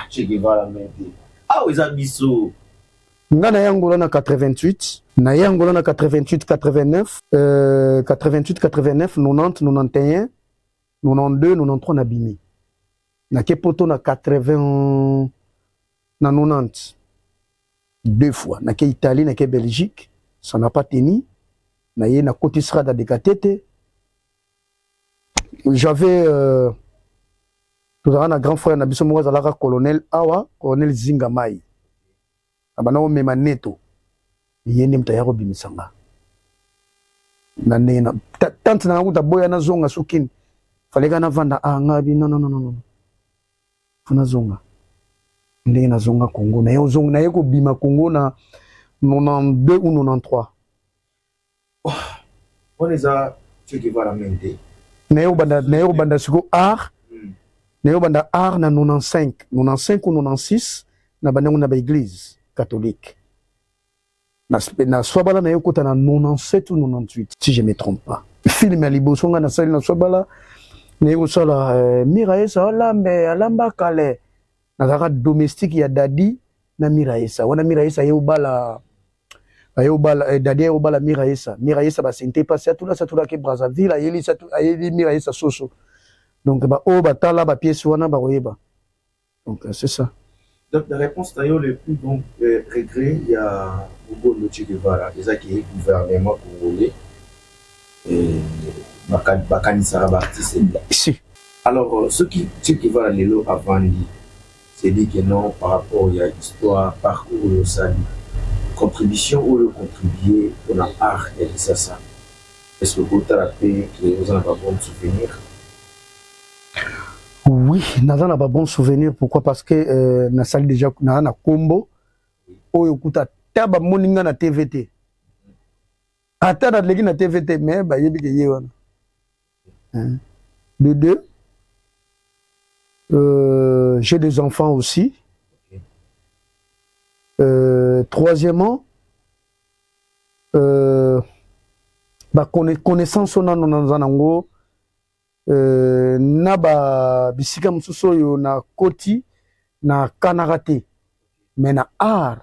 Che Guevara mete awa eza biso nga na yangola na 88 na yangola na 88 89 88 89 90 91 92 93 na bimi na ke poto na 80 na 90 deux fois na ke Italie na ke Belgique ça n'a pas tenu na ye na côté Srada de Katete j'avais tout un grand frère na biso moko azalaka colonel awa colonel Zingamai abana omema neto ye nde mutu ayako bimisanga na ndenge na tante na yango taboya na zonga sukini faleka na vanda ngabi non funa zonga ndenge na zonga Congo na ye zonga na ye ko bima Congo na 92 ou 93 on eza Che Guevara mente na ye banda siko art na ye banda art na 95 ou 96 na bandango na ba église catholique na swabala na ye kota na 97 ou 98 si je me trompe pas film ya liboso nga na sali na swabala na ye kosala Miraesa olambe alamba kale nazalaka domestique ya dadi na Miraesa wana Miraesa ye obala dadi ye obala Miraesa basente pasi atula ke Brazzaville ayeli Miraesa soso donc o batala ba pièce wana bakoyeba donc c'est ça. Donc la réponse d'ailleurs le plus donc regret il y a Bobo Che Guevara déjà qui est gouvernement congolais et bakanisa artiste ici. Alors ce qui Che Guevara lelo avant dit c'est dit que non par rapport il y a histoire parcours au sali contribution ou le contribuer pour l'art et ça est-ce que vous avez que vous en avez pas bon souvenir? Oui, naza na ba bon souvenir. Pourquoi? Parce que na sali déjà na kombo oyo kuta taba moninga na TVT. Ata na legi na TVT mais ba yebi ke ye wana. De deux, j'ai des enfants aussi. Troisièmement, ba connaissance on a nango na ba bisika mususu oyo na koti na kanarate mais na art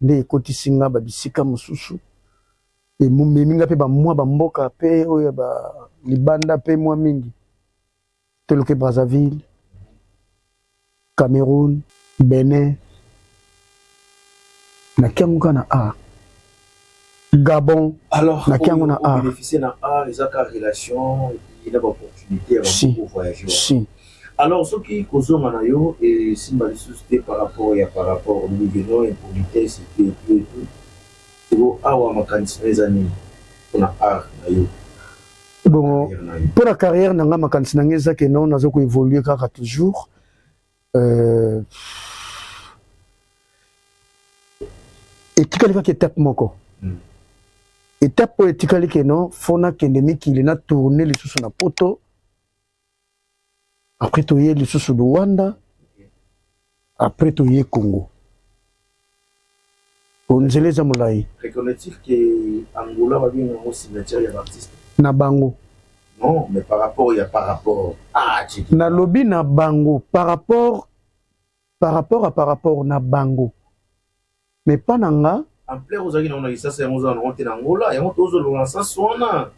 nde koti singa ba bisika mususu e mumeminga pe ba mwa ba mboka pe oyo ba libanda pe mwa mingi teloke Brazzaville, Cameroun, Bénin na kiango na art Gabon. Alors na kiango na art bénéficier na art les relation il a l'opportunité de voyager. Si. Alors, ce qui cause Manayo et Simbalisuste par rapport au niveau et politesse et tout, c'est bon, awa makanisi les années pour la art nayo. Bon, pour la carrière nanga makanisi nangeza que non nazo ko évoluer kaka toujours. Et tikali ka étape moko. Étape pour etikali que non fona kendemi qui na tourner les sous na poto. Après toye les sous de Rwanda. Après toye Congo. Onzeleza mulai. Reconnaît-il que Angola va bien au cimetière d'artistes? Na bango. Non, mais par rapport. Ah, na lobby na bango par rapport par rapport na bango. Mais pas nanga. Ampleur aux agues, on a dit ça, c'est un mot en Angola, et on a lancé ça.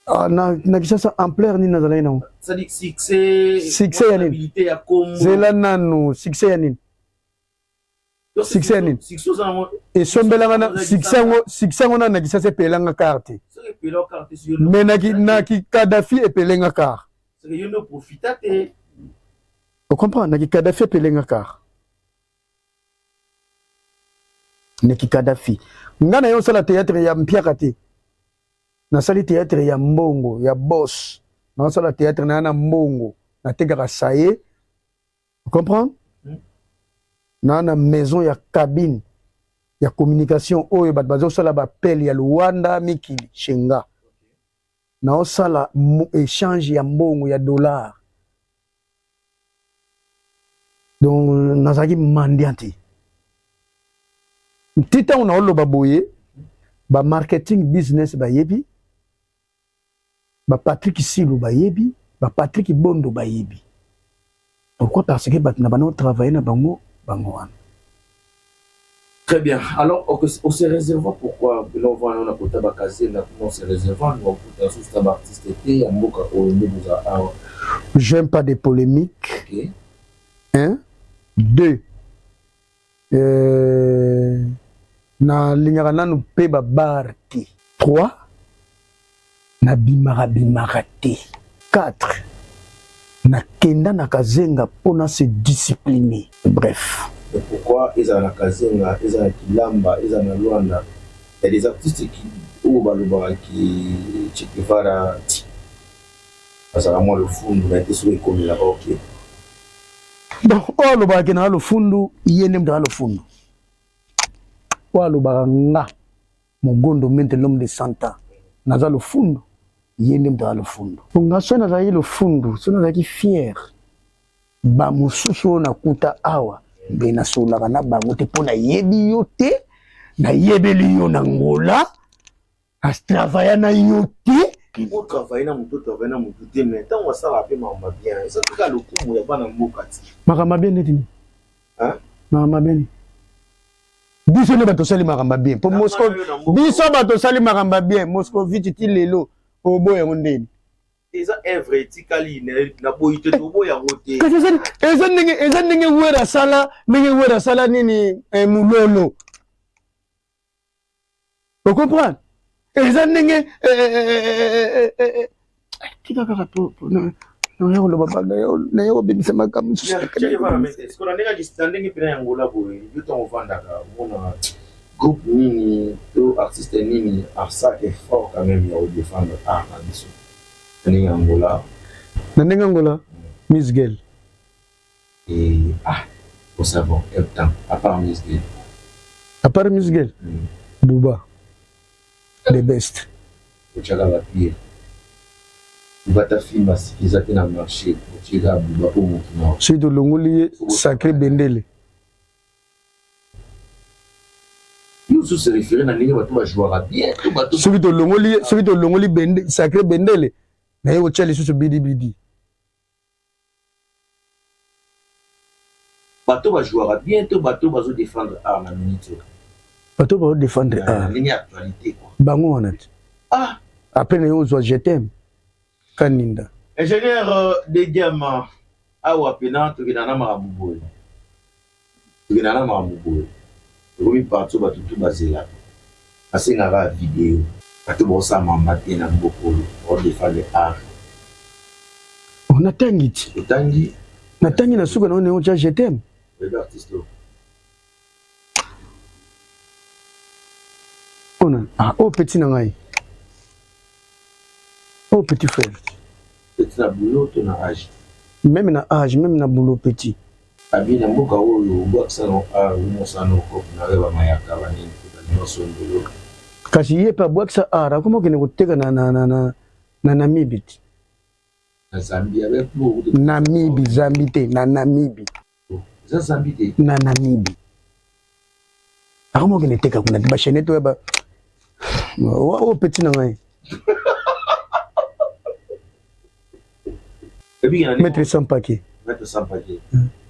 Ah, na kisasa ampleur ni nazala ina. Ça dit succès yanin. Zela nanu succès yanin. Succès yanin. Et sombelanga na succès ngona na kisasa pelanga carte. Mais na ki Kadhafi epelenga carte. C'est que yo ne profitate. On comprend na ki Kadhafi epelenga carte. Neki Kadhafi. Ngana yo sala théâtre ya mpiakati. Na sali théâtre ya mbongo, ya boss. Na sala théâtre na mbongo. Na tegaka saye. Vous comprenez? Na maison ya cabine. Ya communication oyo bat bazo sala ba appel ya Luanda Mikili Shenga. Na sala échange ya mbongo ya dollar. Donc nazaki mandianti. Tita on a oloba boye ba marketing business ba yebi ba Patrick Silou ba yebi ba Patrick Bondo ba yebi. Pourquoi? Parce que na bana travailler na bango wana. Très bien. Alors on se réserve pourquoi on va on a kota ba kaze na on se réserve on va kota sous ta artiste té ya mboka o ndebuza awa. J'aime pas des polémiques. OK. 1 2 na lingaka nanu pe babar te. 3 na bimara te. 4 na kenda na kazenga pona se discipliner. Bref. Et pourquoi ils ont la kazenga, ils ont kilamba, ils ont la Luanda. Il y a des artistes qui ou baluba qui Chekivara parce que moi le fond a été sur comme là OK. Donc oh lo ba kena lo fundu yene mdra lo fundu. Walo baranga mogondo mente l'homme de Santa naza le fundo yende mdra le fundo nga sona za le fundo sona za ki fier ba mususu na kuta awa be na sola kana bango te pona yebi yote na yebeli yo na ngola as travailler na yote on travaille na mutu travailler na mutu te mais tant on ça va pas bien ça tout cas le coup ya bana mbokati makama bien neti hein makama bien biso ne bato sali makamba bien po Moscow biso bato sali makamba bien Moscow vite ti lelo oboya ngondeni eza œuvre etikali na boyite to boya ngote eza ndenge wera sala nini mulolo vous comprenez eza ndenge tika kaka po no yo lo baba na yo bimisa makamu est-ce qu'on a déjà standing pena yangola boye yo to vanda ka mona groupe nini to artiste nini arsa que fort quand même ya défendre art na biso ni Angola na ndenge Angola Miss Girl et au savon et temps à part Miss Girl Bouba the best Ochaga la pied bata film asikiza na marché Ochaga Bouba pour mukina c'est de longoli sacré bendele nous se référer na ndenge bato ba jouera bien to bato celui de longoli bendele sacré bendele na yo chali susu bidi bato ba jouera bien to bato bazo défendre art na minute bato ba défendre art ligne actualité quoi bango wana après na yo zo je t'aime kaninda ingénieur de diamant awa pena to kina na marabuboy oui partout bato tout bazela asenga la vidéo bato bosa mambate na mbokolo on défendre art on atangi otangi na suka na on je t'aime le artiste oh petit na ngai oh petit frère petit na boulot to na âge même na boulot petit abi na mboka oyo boksa no art mo sano ko na reba mayaka bani ko na sondolo kasi ye pa boksa art comment que ne koteka na Namibie na Zambie avec nous Zambie te na Namibie za Zambie te na Namibie comment que ne teka kuna ba chaîne to ba oh petit na ngai Maître sans paquet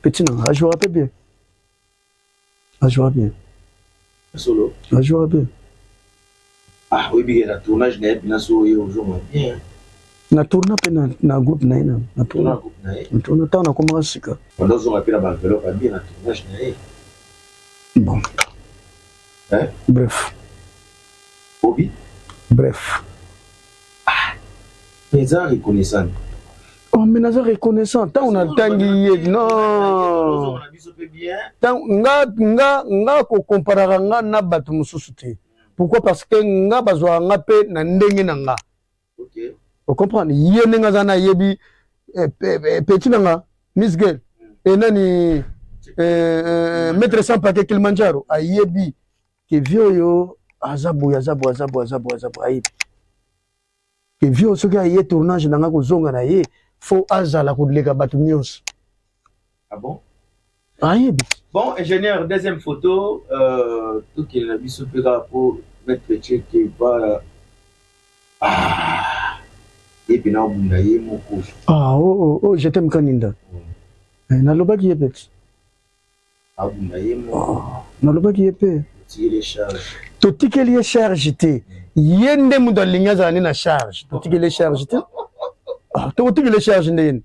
Petit non, a joué bien. A joué bien. Solo. A joué bien. Ah oui, bien la tournage n'est pas aujourd'hui bien. Na tourna pe na groupe na ina. Na tourna groupe na ina. Na tourna ta na koma sika. Pendant on appelle la enveloppe bien la tournage na ina. Bon. Hein? Bref. Hobby. Bref. Ah. Mais ça reconnaissant. Oh, mais naza reconnaissant. Tant on a tangi non. Tant nga ko comparera nga na batu mususu te. Pourquoi? Parce que nga bazwa nga pe na ndenge na nga. OK. Vous comprenez? Yene nga zana yebi petit nga Miss Girl. Et nani maître sans paquet Kilimanjaro a yebi ke vioyo azabu ayi. Ke vio soki aye tournage na nga ko zonga na ye faut azala ko lega batu nyos. Ah bon? Ayebi. Bon, ingénieur, deuxième photo, tout qui est la biso pour mettre petit qui va. Ah, et puis now bundaye moko. Ah oh je t'aime kaninda. Na loba ki yepet. Ah bundaye moko. Na loba ki yepe. Tirer charge. To tikeli charge te. Yende muda linga zani na charge. To tikeli charge te. Ah, to tikeli charge ndeni.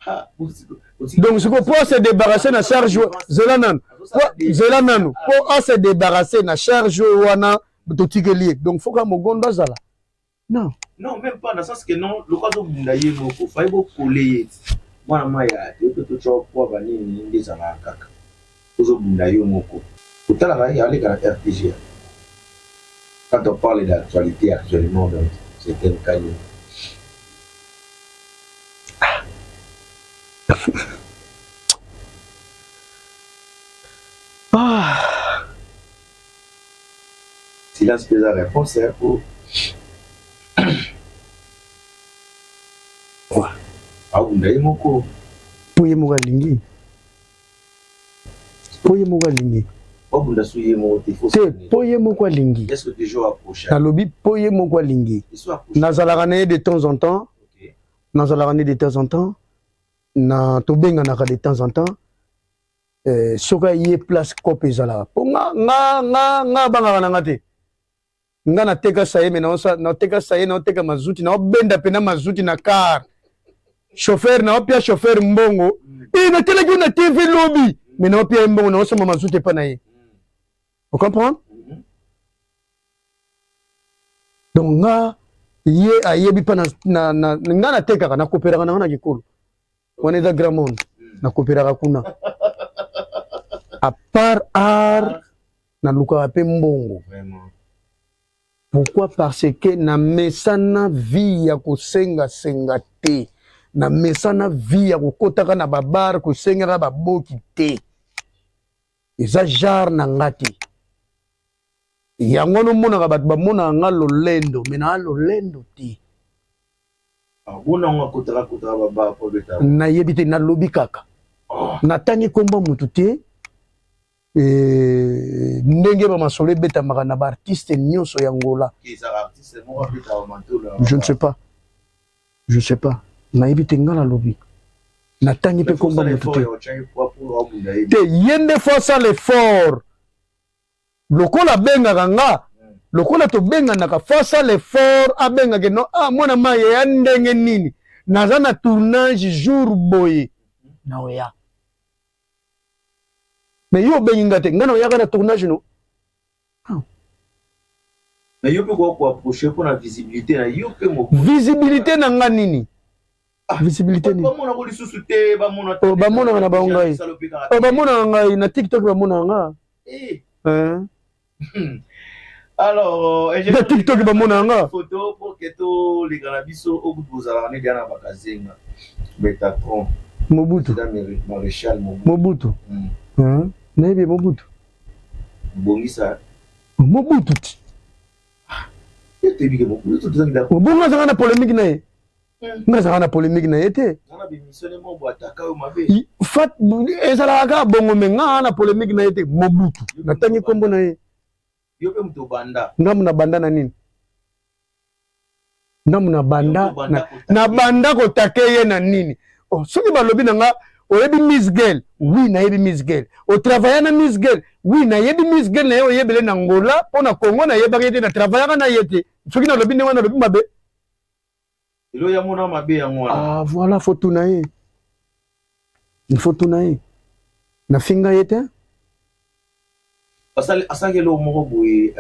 Ah, donc ce qu'on peut se débarrasser na charge zelanan. Zelananu. Pour se débarrasser na charge wana to tikeli. Donc faut ka mogondo zala. Non. Non, même pas dans le sens que non, le cas où vous n'avez pas coller. Moi, je peux tout faire pour venir des alacas. Vous n'avez pas pourtant, il y a les RTG. Quand on parle d'actualité actuellement dans certains cas. Ah. Silence pesa réponse c'est pour. Ah, vous n'avez pas Poye mugalingi. Poye mugalingi. Poye mugalingi. Est-ce que tu joues à prochain? Nalobi poye mugalingi. Nazalagane de temps en temps. Nazalagane de temps en temps. Na tobenga naka de temps en temps. Soka yé place kope zala. Nga banga na ngate. Nga na teka saye me na teka saye na teka mazuti na benda pena mazuti na car. Chauffeur na opia chauffeur mbongo. Na tela ki na TV lobby. Mais na opia mbongo na osoma mazuti pa na ye. Vous comprenez? Donc nga ye ayebi pa na nga na teka na kopera na kikolo. On est dans grand monde. Na kopera kuna. À part art na luka pe mbongo. Vraiment. Pourquoi? Parce que na mesana vie ya kosenga senga te. Na mesana vie ya kokotaka na babar kosenga baboki te. Eza jar na ngati. Yango no mona ka bat ba mona nga lolendo, mena lolendo te. Ah, bona nga kotaka baba po beta. Na yebite na lobi kaka. Na tangi komba mutu te. Ndenge ba masole beta maka na ba artiste nyonso ya Angola. Je ne sais pas. Je sais pas. Na yebite nga la lobi. Na tangi pe komba mutu te. Te yende força l'effort. Lokola benga kanga. Lokola to benga naka força l'effort a benga ke no mwana maye ya ndenge nini. Naza na tournage jour boye. Na oya. Mais yo benga te ngana oya na tournage no. Mais yo peut quoi approcher pour la visibilité na yo peut mo. Visibilité na nga nini? Visibilité nini? Ba mona ko lisusu te ba mona. Oh ba mona na ba ngai. Oh ba mona ngai na TikTok ba mona nga. Alors, j'ai TikTok ba mona nga. Photo pour que to les ganabiso au bout de la année na bakazenga. Betatron. Mobutu. Maréchal Mobutu. Nebe Mobutu. Bongisa. Mobutu. Te bige Mobutu to zanga. Bonga zanga na polémique na ye. Nga zanga na polémique na ye te. Ngana bi missionné mo bo ataka o mabe. Fat ezala ka bongo menga na polémique na ye te Mobutu. Na tangi kombo na ye. Yo pe mto banda. Ngamu na banda na nini? Ngamu na banda na banda ko takeye na nini? Oh, soki balobi na nga oyebi Miss Girl oui nayebi Miss Girl o travailler na Miss Girl oui nayebi Miss Girl na yo yebele na Angola pona Congo na yebaka ete na travailler na yete soki na lobi ndenge na lobi mabe elo ya mona mabe ya ngwana ah voilà faut tout nae il faut tout nae na finga yete asali lo moko boye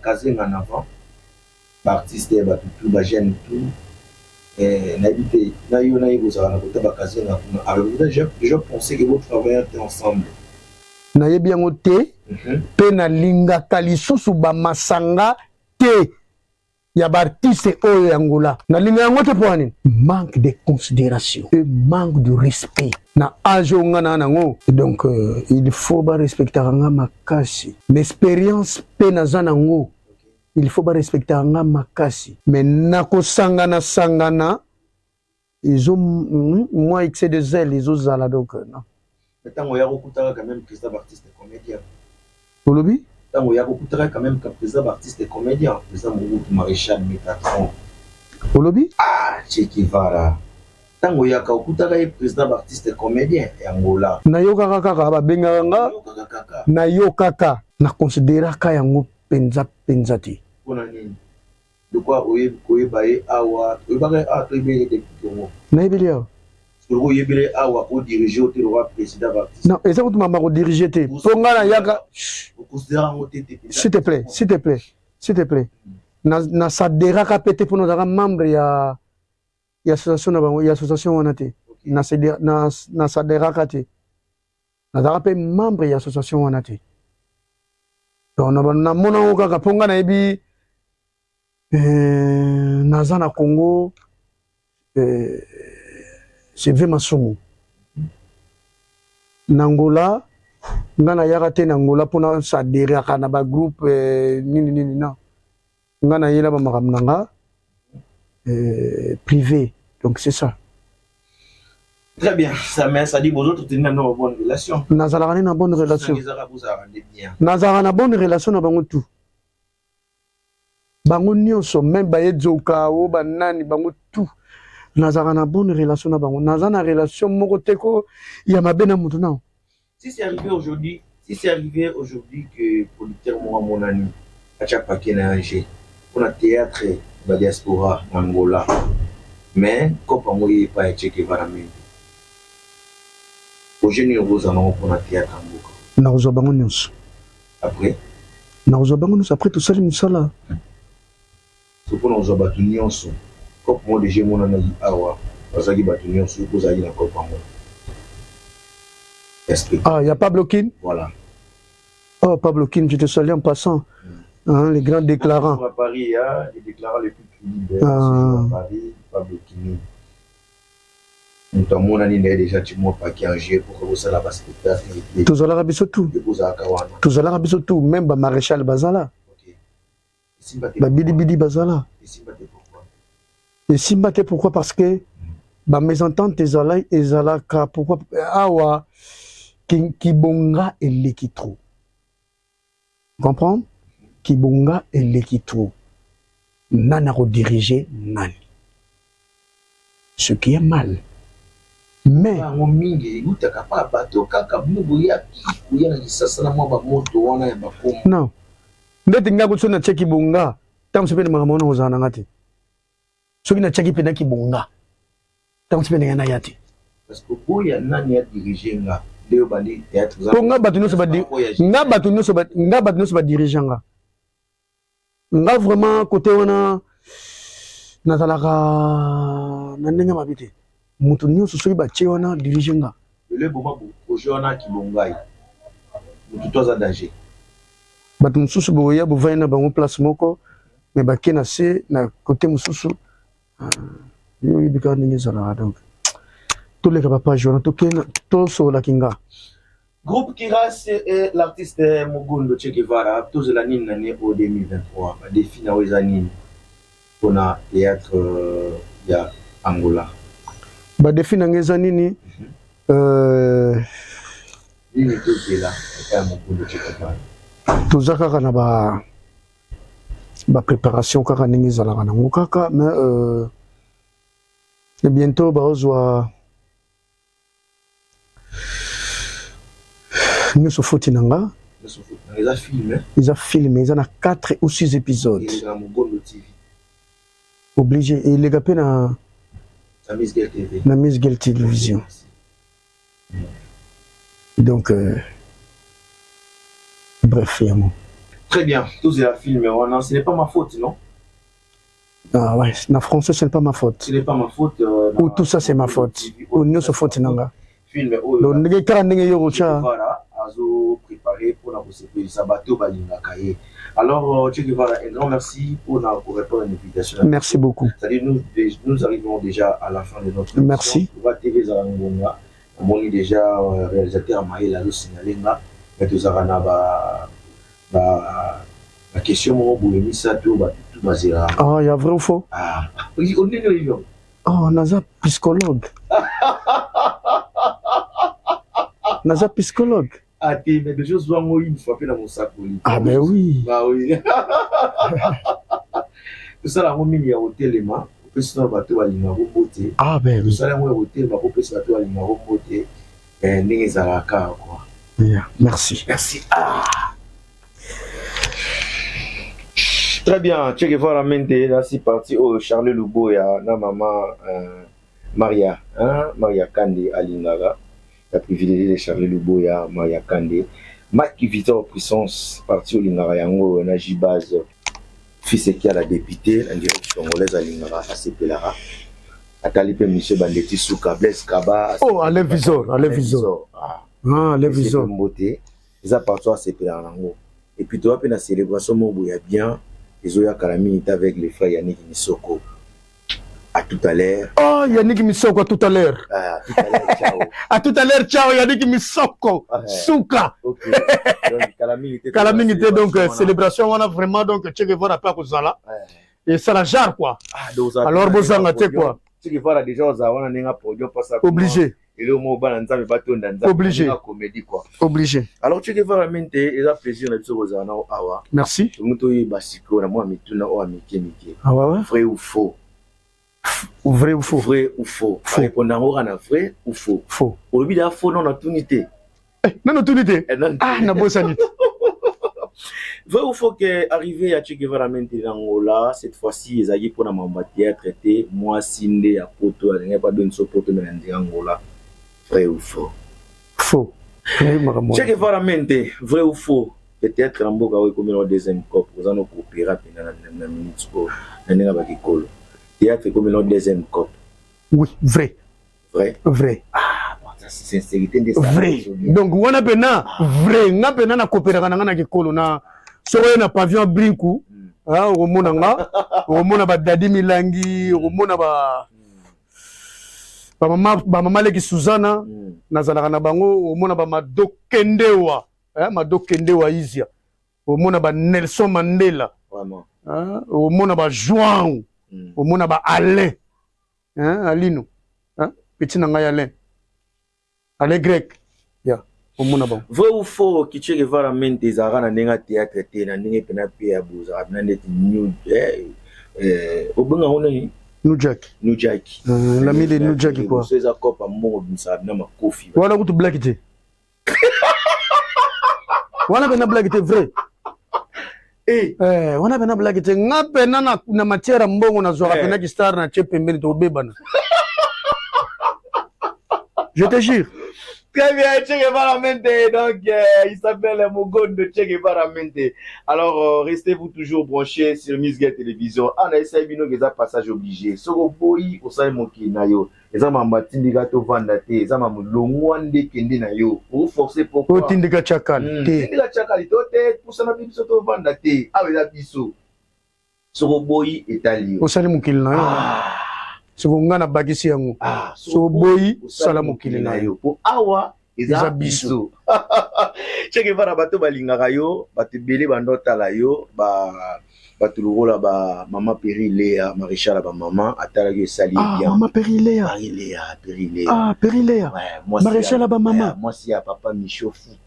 kazenga na avant ba artiste ba tout ba jeune tout n'habité na yo na yebo za na kota ba kazenga kuna alors je pensais que vous travaillez ensemble na yebi yango te pe na lingaka lisusu ba masanga te ya ba artiste oyo ya Angola na linga yango te po nini manque de considération et manque de respect na âge ngana nango donc il faut ba respecter nga makasi l'expérience pe na zanango il faut ba respecter nga makasi mais na ko sangana ils ont moi excès de zèle ils ont zala donc non tango ya kokutaka quand même président artiste comédien olobi tango ya kokutaka quand même président artiste comédien président Mobutu Maréchal Métatron olobi Che Guevara tango ya kokutaka président artiste comédien ya Angola na yoka kaka ba bengaka nga na yokaka na considéraka yango penza te pona nini de quoi oyeba ye awa oyeba to ibele de Congo na yebeli awa Solo yebele awa o diriger au roi président artiste non eza ko tuma ko diriger te ponga na yaka s'il te plaît na saderaka pete pono daka membre ya association na bango ya association wana te na saderaka te na daka pe membre ya association wana te donc na mona kaka ponga na yebi naza na Congo c'est vraiment Masumu Nangola ngana yaka te Nangola pona saderaka na ba groupe nini na ngana yela ba makamnanga privé donc c'est ça. Très bien, ça dit vos autres tenir une bonne relation. Nazara na bonne relation. Nazara na bonne relation na bango tout. Bango nyonso même ba yezoka o banani bango tout. Nazara na bonne relation na bango. Nazara na relation moko teko ya mabena mutu na. Si c'est arrivé aujourd'hui que producteur mon ami a chapa kenanje pour le théâtre de la diaspora en Angola. Mais comme on n'y pas Che Guevara même. Aujourd'hui nous allons pour le théâtre en Angola. Na uzo bango nyonso. Après na uzo bango nyonso après tout ça musala. C'est pour nous abattre nyonso. Comme moi déjà mon ami awa bazaki battu nyonso pour aller na Copa Angola. Ah, il y a Pablo Kin. Voilà. Oh, Pablo Kin, je te salue en passant. Hein, les grands déclarants. À Paris, il y a les déclarants les plus libres. À Paris, Pablo Kin. Notamment, on a déjà tu m'as pas qui a joué pour que vous soyez là-bas. Tous à l'Arabie Saoudite. Tous à l'Arabie Saoudite. Même le maréchal Bazala. Bidi Bidi Bazala. Et Simbate pourquoi? Parce que ma mésentente ezalaka pourquoi awa kibonga elekitro. Comprends? Kibonga elekitro. Nana rediriger nani. Ce qui est mal. Mais non. Ndeti nga kutso na cheki bonga. Tam sepene makamona ozana ngati. Soki na cheki pena kibonga. Tam sepene na yati. Parce que boya nani a dirigé nga. Leo bandi théâtre. Nga batu nyonso ba nga batu nyonso ba diriger nga. Nga vraiment côté wana nazalaka na ndenge mabite. Mutu nyonso soki ba che wana diriger nga. Le boma bu projet wana kibongai. Mutu toza danger. Batu mususu boya bu vaina bango place moko mais ba kena se na côté mususu yo ibika ndenge zala donc tous les papa jona to kena to so la kinga. Groupe Kiras et l'artiste Mugundu Che Guevara tous la nine l'année au 2023 ba défi na wezanini pona théâtre ya Angola. Ba défi na ngeza nini nini tout là ya Mugundu Che Guevara. Toza kaka na ba préparation kaka ndenge zalaka nango kaka mais et bientôt ba ozwa Nous sommes foutus nanga. Ils ont filmé. Ils ont filmé. Ils ont 4 ou 6 épisodes. Ils ont Mogondo TV. Obligé. Et les gars, na Miss Girl TV. Na Miss Girl Télévision. Donc, bref, Yamo. Très bien. Tous les films, non, ce n'est pas ma faute, non? Ah ouais, en français, ce n'est pas ma faute. Ce n'est pas ma faute. Ou tout ça, c'est ma faute. Ou nous sommes faute nanga. Film, donc, nous avons voilà, azo préparé pour la possibilité de sabato balinga kaye. Alors, Che Guevara, un grand merci pour répondre à l'invitation. Merci beaucoup. C'est-à-dire, nous arrivons déjà à la fin de notre émission. Merci. On va TV Zarangonga. On est déjà réalisateur à Maïla, le signalenga. Mais tout ça, la question, on va vous ça tout basé là. Ah, il y a vrai ou faux? Ah, on est le oh, on a un psychologue. On a un psychologue. Ah, mais des choses vont mourir une fois dans mon sac. Ah, ben oui. Bah oui. Tout ça, là, on y a hôtel et ma. On peut se faire bateau à l'immobilier. Ah, ben oui. Tout ça, là, on a hôtel, on peut se faire bateau à l'immobilier. Et n'est pas quoi. Merci. Merci. Ah. Très bien, Che Guevara Mente, là c'est parti au Charles Luboya, na maman Maria, hein? Maria Kande Alingara, la privilégiée de Charles Luboya, Maria Kande, Mike Victor Puissance, parti au Lingara Yango, Najibaz, fils qui a la députée, en direct congolaise à Lingara, à Sepelara, à Talipe Monsieur Bandeti Souka, Blaise Kaba. Oh, à l'Invisor, à l'Invisor. Ah, à l'Invisor. Ils appartiennent à Sepelara. Et puis, tu vois, la célébration, il y a bien. Les Oya Kalami avec les frères Yannick Misoko. À tout à l'heure. Oh, Yannick Misoko, à tout à l'heure. À tout à l'heure, ciao. À tout à l'heure, ciao, Yannick Misoko. Souka. Ok. Donc, Kalami était donc célébration, on a vraiment donc Che Guevara pas pour ça là. Et ça la jarre quoi. Alors, vous en avez quoi? Che Guevara déjà, on a un podium pour ça. Obligé. Et le mot balanza, mais pas ton obligé. Comédie quoi. Obligé. Alors, Che Guevara mente, il a plaisir de se rejoindre à Awa. Merci. Muto yi basiko na moi mituna o amike. Ah ouais. Vrai ou faux? Vrai ou faux? Vrai ou faux? Faux. Répondant à vrai ou faux? Faux. Au lieu de faux, non, on a tout unité. Non, on a tout unité. Ah, na bosanite. Vrai ou faux que arrivé à Che Guevara maintenant Angola, cette fois-ci, ils allaient pour la mambatia traité, moi, Sinde, à Poto, il n'y a pas de poto, mais en Angola. Vrai ou faux? Faux. Che Guevara maintenant, vrai ou faux? Peut-être en Boga, comme le deuxième cop, vous en avez coopéré dans la minute sport, dans la Bakikolo. Théâtre comme le deuxième cop. Oui, vrai. Vrai? Vrai. Ah, bon, ça c'est sincérité de ça. Vrai. Donc, on a bien vrai. On a bien coopéré dans la Bakikolo. Sur un pavillon Brinkou, au Monanga, au Monaba Dadi Milangi, au Monaba. Maman Leki Suzana, Nazarana Bango, au Monaba Mado Kendewa, Mado Kendewa Izia, au Monaba Nelson Mandela, au Monaba João, au Monaba Alain, Alino, petit Nanga Alain, Alain grec, au Monaba. Vrai ou faux, qui Che Guevara mente des arans à Nenga théâtre, na Nenga Penapi à Bouza, Nanet New, au bon on est. Nujaki. Nujaki. L'ami de Nujaki quoi. C'est un cop à mon ça n'a ma coffee. Voilà où tu blagues. Voilà ben blague vrai. Wana ben blague te ngape na matière mbongo na zora pena ki star na chepe mbele to bebana. Je te jure. Très bien, Che Guevara Mente, donc il s'appelle Mogondo Che Guevara Mente. Alors restez-vous toujours branchés sur Miss Girl Télévision. On a essayé de faire un passage obligé. Soro boy, au sein moki na yo. Les hommes en tindika to vandate, les hommes en longwande kende na yo. Pour forcer pourquoi? O tindika chakal. Tindika chakal, tote pour ça na biso to vandate. Ah oui la biso. Soro boy etali. O sali mukil na yo. Sokongana bagisi yango. So boyi salamu kilina yo. Po awa eza biso. Che Guevara bato balingaka yo, bato bele bandota la yo, bato lokola ba mama Périlea, Maréchal ba maman atala yo sali bien. Mama Périlea. Périlea. Ah, Périlea. Ouais, Maréchal ba maman. Moi si à papa Micho Foutu.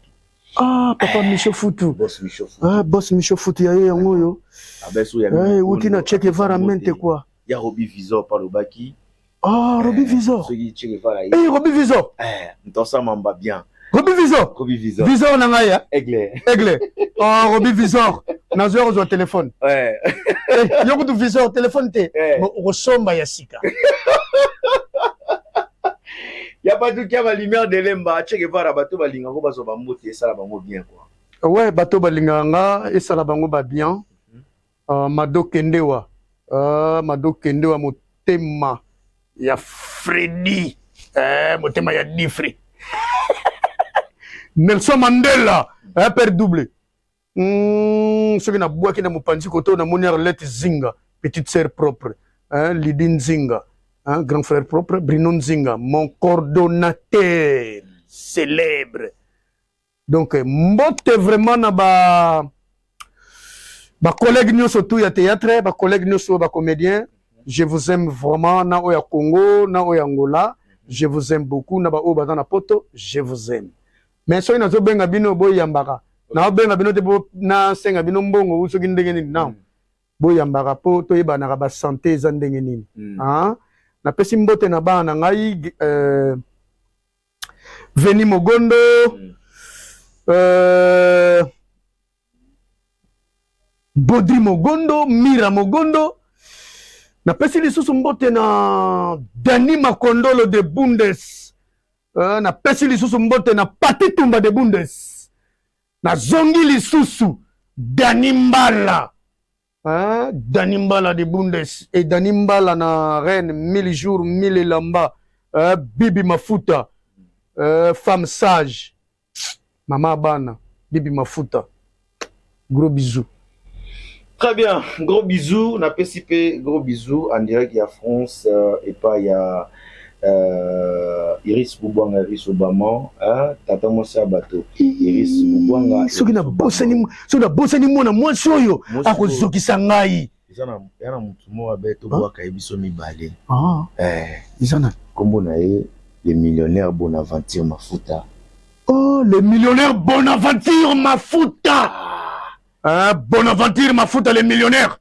Ah, papa Micho Foutu. Boss Micho Foutu. Ah, boss Micho Foutu ya yango yo. Abeso ya. Uti na Che Guevara Mente quoi. Ya Roby Visor par le baki. Ah, Robbie Visor. Ce qui Che Guevara. Eh, Robbie Visor. Ntosa mamba bien. Robbie Visor. Robbie Visor. Visor nangaya. Aigle. Aigle. Oh, Robbie Visor. Nazo au téléphone. Ouais. Yoko du Visor téléphone te. Ouais. Rosomba yasika. Il y a pas tout qui a la lumière de l'emba. Che Guevara bato balinga ko bazo ba moti ça la bango bien quoi. Ouais, bato balinganga et ça la bango ba bien. Mado Kendewa. Mado Kendewa motema ya Freddy. Motema ya Difri. Nelson Mandela. Père doublé. Ce qui n'a bois qui n'a mopanzi koto na moni Arlette Zinga, petite sœur propre. Lidine Zinga. Grand frère propre, Bruno Zinga, mon coordonnateur célèbre. Donc, mbote vraiment na ba collègue nous surtout ya théâtre, ba collègue nous sur ba comédien. Je vous aime vraiment na oya Congo, na oya Angola. Je vous aime beaucoup na ba o ba na poto, je vous aime. Mais so ina zo benga bino boy yambaka. Na benga bino te bo na senga bino mbongo uso kindenge nini na. Boy yambaka po to yeba na ba santé za ndenge nini. Na pesi mbote na bana ngai Veni Mogondo Bodri Mogondo, Mira Mogondo. Na pesi lisusu mbote na Dani Makondolo de Bundes. Na pesi lisusu mbote na Pati Tumba de Bundes. Na zongi lisusu Dani Mbala. Dani Mbala de Bundes. Et Dani Mbala na reine 1000 jours, 1000 lamba. Bibi Mafuta. Femme sage. Maman Bana. Bibi Mafuta. Gros bisous. Très bien, gros bisous, on a participé, gros bisous en direct, il y a France et pas il y a Iris Boubouanga, Iris Obama, Tata Mossa Bato, Iris Boubouanga. Ce qui n'a bossé ni moi, moi soyo, à cause de qui s'engaille. Il y a un mot à bête, au bois Kaibiso Mibale. Ils en ont. Comme on a eu les millionnaires Bonaventure Mafuta. Oh, les millionnaires Bonaventure Mafuta! Bonaventure Mafuta, les millionnaires.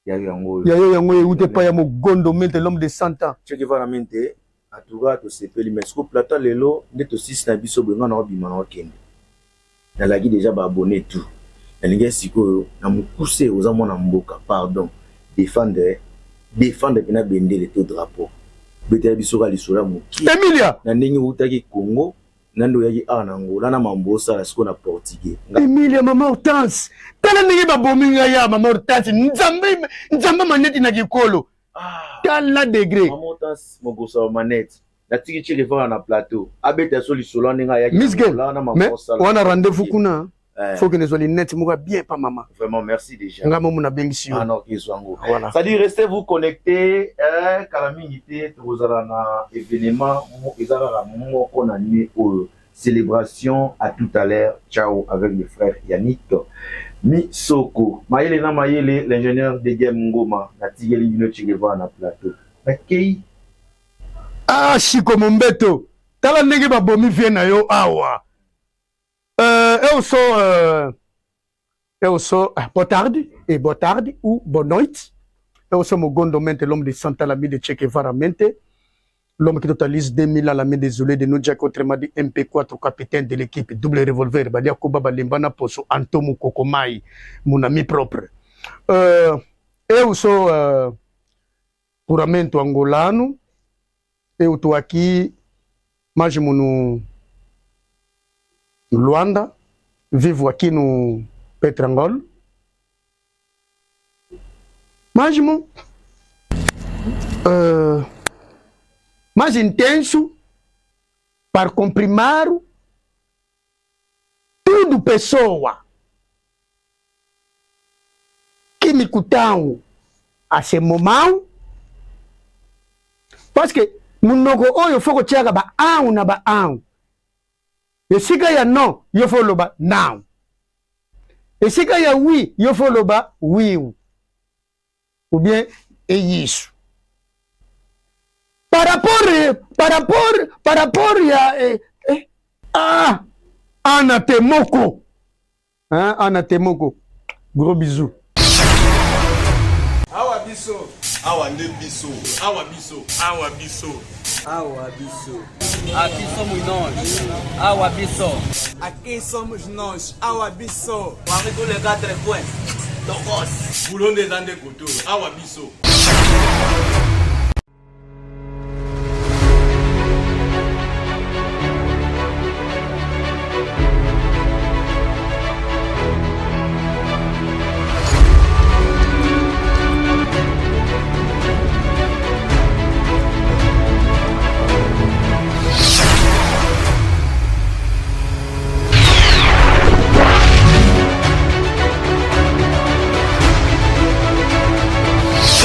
Yayo yango écoutez pas ya Mogondo mente l'homme de 100 ans. Ce qui va la mente à tout gars to se peli mais ce plata lelo neto 6 na biso benga na bima na kende. Na lagi déjà ba abonné tout. Na linga siko na mukuse oza mona mboka pardon. Défendre bina bende le tout drapeau. Bete biso ka lisura muki. Emilia. Na ndenge utaki Congo. Nando yaki Anangola na mambosa la siko na portugais. Emilia Maman Hortense. Tala ndenge ba bominga ya Maman Hortense. Nzamba maneti na kikolo. Tala degré. Maman Hortense mogosa maneti. Na tiki chiri fa na plateau. Abeta soli solo nga yaki. Miss Girl. Mais on a rendez-vous kuna. Faut que nous soyons net moga bien pas maman. Vraiment merci déjà. Nga momu na bengi ah non kizwango. Voilà. Ça dit restez vous connectés calamité tozala na événement ezala mo kona ni au célébration à tout à l'heure. Ciao avec le frère Yannick Misoko. Mayele na mayele l'ingénieur de Game Ngoma na tigeli bino chigeva na plateau. OK. Ah Chiko Mombeto. Tala ndenge ba bomi vie na yo awa. Et aussi, Botardi ou Bonoit. Et aussi, Mogondo mente l'homme de Santa l'ami de Che Guevara mente. L'homme qui totalise 2000 à l'ami désolé de nous dire qu'autrement dit MP4 capitaine de l'équipe, double revolver, Badia Koba Balimbana Poso, Antomu Kokomai, mon ami propre. Et aussi, Puramento Angolano, et Utuaki, Majimunu. Luanda, vivo aqui no Petrangol. Mesmo mais intenso para comprimar tudo pessoa que me cutão a ser momão, parce que munogo oyo fogo tiaga ba au na ba au. Esika ya non, yo faut loba now. Esika ya oui, yo faut loba oui. Ou bien isso. Par rapport ya Ana Temoko. Ana Temoko. Gros bisous. Awa biso. awa nde biso awa biso awa biso Awa biso. Aqui somos nós. Awa biso. Aqui somos nós, Awa Bisso. Vamos tous les 4 points. Tokos. boulon des ande koto awa biso